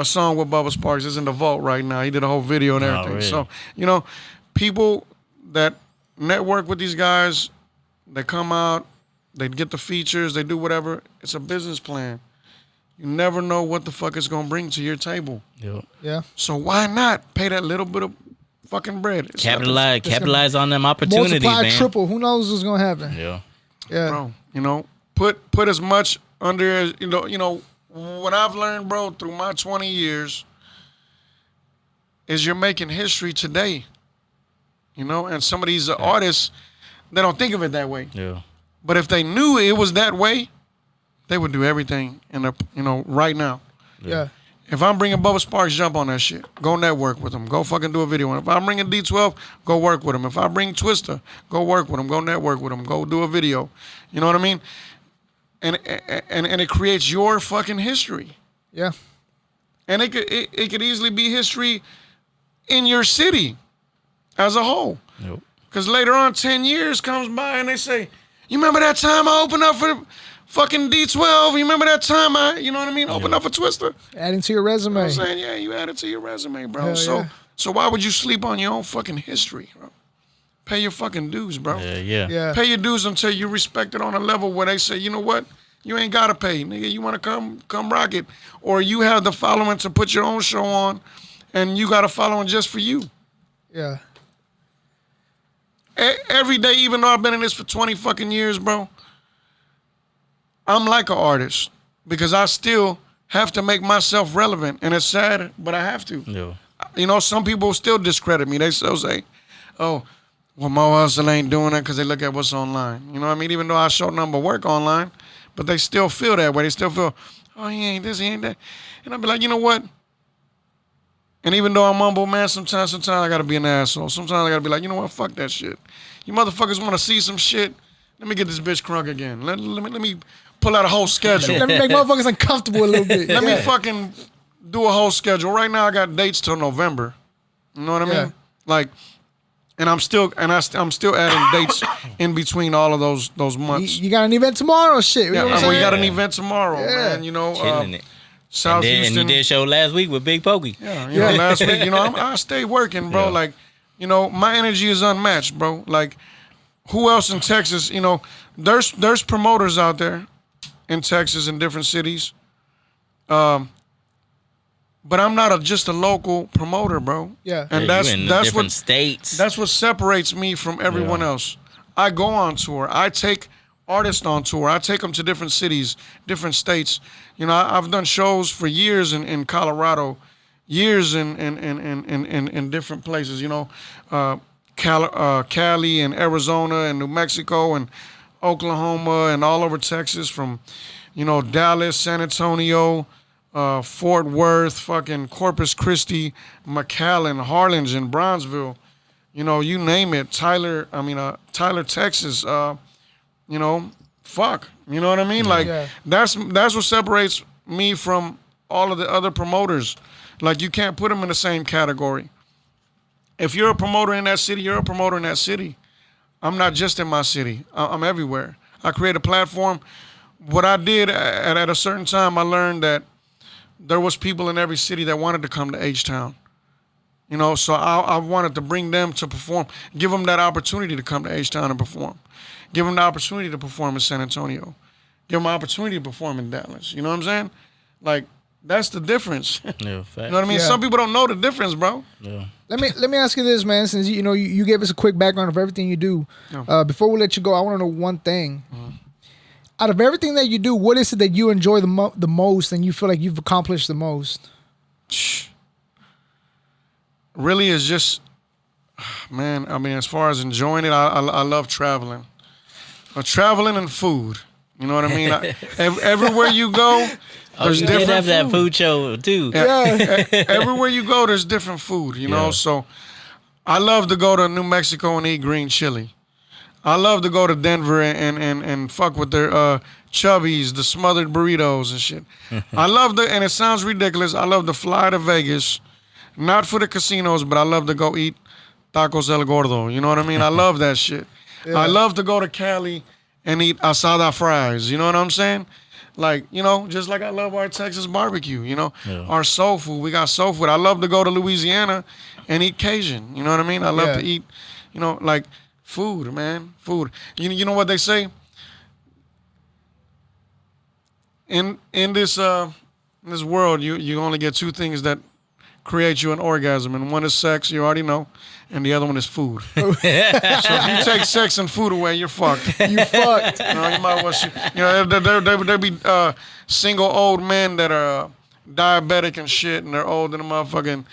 song with Bubba Sparks. It's in the vault right now. He did a whole video and everything. Really? So, people that network with these guys, they come out, they get the features, they do whatever. It's a business plan. You never know what the fuck it's gonna bring to your table. Yeah. So why not pay that little bit of fucking bread? Capitalize on them opportunities, multiply, man. triple. Who knows what's gonna happen? Yeah. Bro, put as much under as what I've learned, bro, through my 20 years is you're making history today. And some of these artists, they don't think of it that way. Yeah. But if they knew it was that way, they would do everything right now. Yeah. If I'm bringing Bubba Sparks, jump on that shit. Go network with him. Go fucking do a video. If I'm bringing D12, go work with him. If I bring Twister, go work with him. Go network with him. Go do a video. You know what I mean? And it creates your fucking history. Yeah. And it could easily be history in your city as a whole. Yep. Because later on, 10 years comes by and they say, you remember that time I opened up for fucking D12? You remember that time opened up for Twister? Adding to your resume. I'm saying, yeah, you add it to your resume, bro. Hell yeah. So why would you sleep on your own fucking history, bro? Pay your fucking dues, bro. Yeah. Pay your dues until you respect it on a level where they say, you know what? You ain't gotta pay, nigga. You wanna come rock it. Or you have the following to put your own show on and you got a following just for you. Yeah. Every day, even though I've been in this for 20 fucking years, bro, I'm like an artist because I still have to make myself relevant. And it's sad, but I have to. Yeah. Some people still discredit me. They still say, oh, well, Mo Hustle ain't doing it because they look at what's online. You know what I mean? Even though I show number work online, but they still feel that way. They still feel, oh, he ain't this, he ain't that. And I'll be like, you know what? And even though I'm humble, man, sometimes I got to be an asshole. Sometimes I got to be like, you know what? Fuck that shit. You motherfuckers want to see some shit? Let me get this bitch crunk again. Let me pull out a whole schedule. Let me make motherfuckers uncomfortable a little bit. Let me fucking do a whole schedule. Right now, I got dates till November. You know what I mean? Yeah. Like, and I'm still adding dates in between all of those months. You got an event tomorrow, shit. You know what I'm we saying? got an event tomorrow, man. You know, Killing it. South Houston. And you did show last week with Big Pokey. Yeah, you know, last week, you know, I stay working, bro. Yeah. Like, you know, my energy is unmatched, bro. Like, who else in Texas? You know, there's promoters out there in Texas in different cities. But I'm not just a local promoter, bro. Yeah. And Yeah, you in that's different what states. That's what separates me from everyone else. I go on tour. I take artists on tour. I take them to different cities, different states. You know, I've done shows for years in Colorado, years in different places. You know, Cali and Arizona and New Mexico and Oklahoma and all over Texas, from, you know, Dallas, San Antonio, Fort Worth, fucking Corpus Christi, McAllen, Harlingen, Bronzeville, you know, you name it. Tyler, Texas, you know, fuck. You know what I mean? Like, that's what separates me from all of the other promoters. Like, you can't put them in the same category. If you're a promoter in that city, you're a promoter in that city. I'm not just in my city. I'm everywhere. I create a platform. What I did at a certain time, I learned that there was people in every city that wanted to come to H-Town. You know, so I wanted to bring them to perform, give them that opportunity to come to H-Town and perform. Give them the opportunity to perform in San Antonio. Give them the opportunity to perform in Dallas. You know what I'm saying? Like, that's the difference. Yeah, You know what I mean? Yeah. Some people don't know the difference, bro. Yeah. Let me ask you this, man. Since you gave us a quick background of everything you do. Before we let you go, I want to know one thing. Out of everything that you do, what is it that you enjoy the most and you feel like you've accomplished the most? Really, is just, man, I mean, as far as enjoying it, I love traveling. Traveling and food. You know what I mean? Everywhere you go, there's you different did have that food. food show too. Everywhere you go, there's different food, you know? So I love to go to New Mexico and eat green chili. I love to go to Denver and fuck with their chubbies, the smothered burritos and shit. And it sounds ridiculous, I love to fly to Vegas, not for the casinos, but I love to go eat tacos El Gordo. You know what I mean? I love that shit. I love to go to Cali and eat asada fries. You know what I'm saying? Like, you know, just like I love our Texas barbecue, you know, our soul food. We got soul food. I love to go to Louisiana and eat Cajun. You know what I mean? I love to eat, you know, like food, man, food. You know what they say? In this world, you only get two things that create you an orgasm, and one is sex, you already know, and the other one is food. So if you take sex and food away, you're fucked. You fucked. You know, you might well, you know, there be single old men that are diabetic and shit, and they're old and the motherfucking,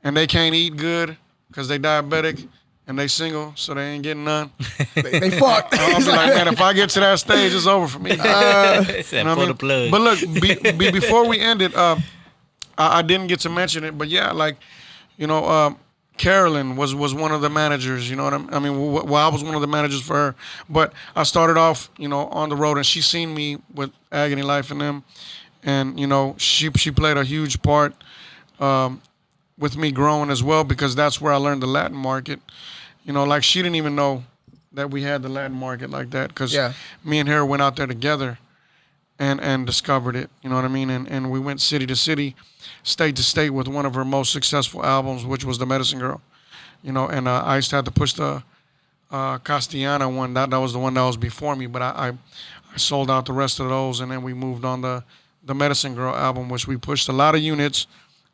and they can't eat good because they diabetic and they single, so they ain't getting none. They fucked. I'll be like, man, if I get to that stage, it's over for me. You know what I mean? Plug. But look, before we end it, I didn't get to mention it, but yeah, like, you know, Carolyn was one of the managers, you know what I mean? Well, I was one of the managers for her, but I started off, you know, on the road, and she seen me with Agony Life and them, and, you know, she played a huge part with me growing as well, because that's where I learned the Latin market. You know, like, she didn't even know that we had the Latin market like that, because me and her went out there together and discovered it, you know what I mean? And we went city to city, state to state with one of her most successful albums, which was The Medicine Girl. You know, and I used to have to push the Castellana one. That was the one that was before me, but I sold out the rest of those, and then we moved on the Medicine Girl album, which we pushed a lot of units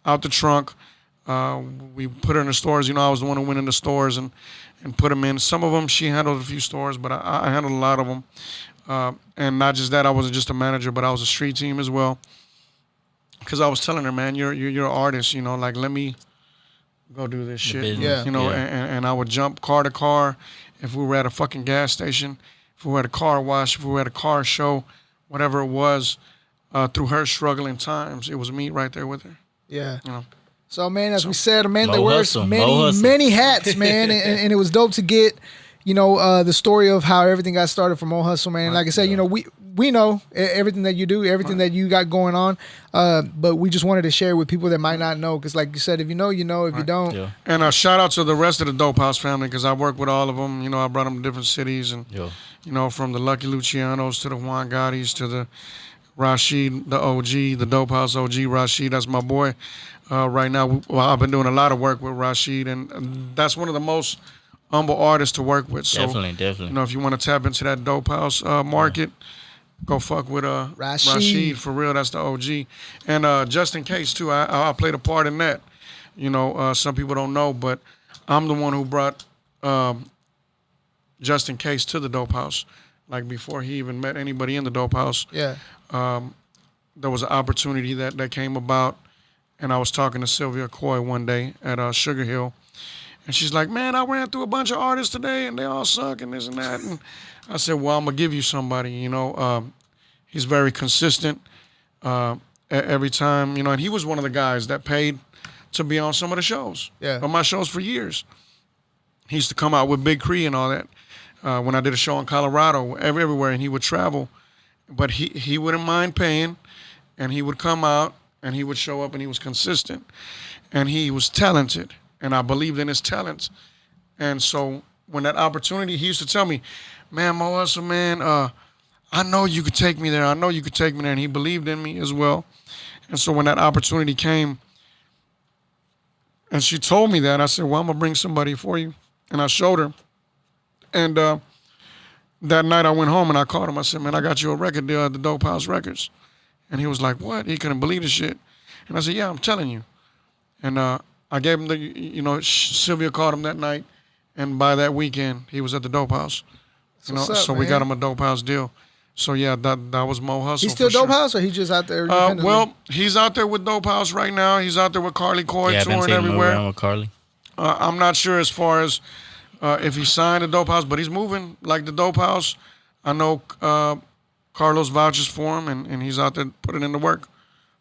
out the trunk. We put her in the stores. You know, I was the one who went in the stores and put them in. Some of them, she handled a few stores, but I handled a lot of them. And not just that, I wasn't just a manager, but I was a street team as well. Because I was telling her, man, you're an artist, you know, like, let me go do this shit. Yeah. You know, and I would jump car to car. If we were at a fucking gas station, if we were at a car wash, if we were at a car show, whatever it was, through her struggling times, it was me right there with her. Yeah. You know? So, man, as we said, man, there Mo were hustle, many hats, man, and it was dope to get the story of how everything got started from Mo Hustle, man. Like I said, we know everything that you do, everything that you got going on, but we just wanted to share with people that might not know, because like you said, if you know, you know. If you don't. Yeah. And a shout out to the rest of the Dope House family, because I work with all of them. I brought them to different cities, and from the Lucky Lucianos to the Juan Gottis to the Rashid, the OG, the Dope House OG, Rashid. That's my boy. Right now, I've been doing a lot of work with Rashid, and that's one of the most humble artists to work with. So, definitely. If you want to tap into that Dope House market, go fuck with Rashid, for real. That's the OG. And just in case, too, I played a part in that. Some people don't know, but I'm the one who brought Just in Case to the Dope House. Like, before he even met anybody in the Dope House. Yeah. There was an opportunity that came about, and I was talking to Sylvia Coy one day at Sugar Hill, and she's like, man, I ran through a bunch of artists today, and they all suck and this and that. And I said, well, I'm going to give you somebody, He's very consistent every time, and he was one of the guys that paid to be on some of the shows. Yeah. On my shows for years. He used to come out with Big Cree and all that. When I did a show in Colorado, everywhere, and he would travel. But he wouldn't mind paying, and he would come out, and he would show up, and he was consistent. And he was talented, and I believed in his talents. And so when that opportunity, he used to tell me, man, Mo Hustle, man, I know you could take me there. I know you could take me there. And he believed in me as well. And so when that opportunity came, and she told me that, I said, well, I'm going to bring somebody for you. And I showed her. And that night I went home and I called him. I said, man, I got you a record deal at the Dope House Records. And he was like, what? He couldn't believe the shit. And I said, yeah, I'm telling you. And I gave him Sylvia called him that night. And by that weekend, he was at the Dope House. So we got him a Dope House deal. So yeah, that was Mo Hustle. He's still for Dope sure. House, or he just out there independently? Well, he's out there with Dope House right now. He's out there with Carly Coy touring everywhere. Around with Carly. I'm not sure as far as if he signed the Dope House, but he's moving like the Dope House. I know Carlos vouches for him, and he's out there putting in the work.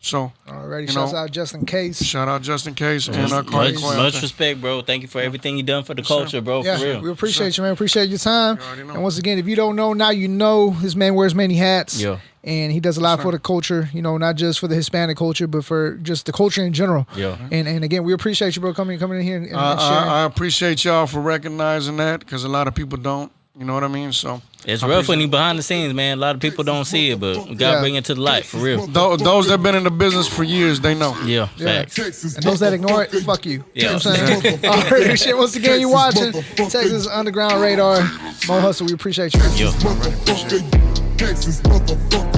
So, alrighty, shouts out Just In Case. Shout out Just In Case and Carly Coy. Much respect, bro. Thank you for everything you done for the culture, bro. Yeah, for real. We appreciate you, man. Appreciate your time. And once again, if you don't know, now you know. This man wears many hats. Yeah. And he does a lot for the culture, not just for the Hispanic culture, but for just the culture in general. Yeah. And again, we appreciate you, bro, coming in here and sharing. I appreciate y'all for recognizing that, because a lot of people don't. You know what I mean? So it's rough when you behind the scenes, man. A lot of people don't see it, but we gotta bring it to the light, for real. Those that been in the business for years, they know. Yeah, facts. And those that ignore it, fuck you. Yeah. You know what I'm saying? All right, shit. Once again, you watching Texas Underground Radar. Mo Hustle, we appreciate you. Yeah. Texas motherfucker.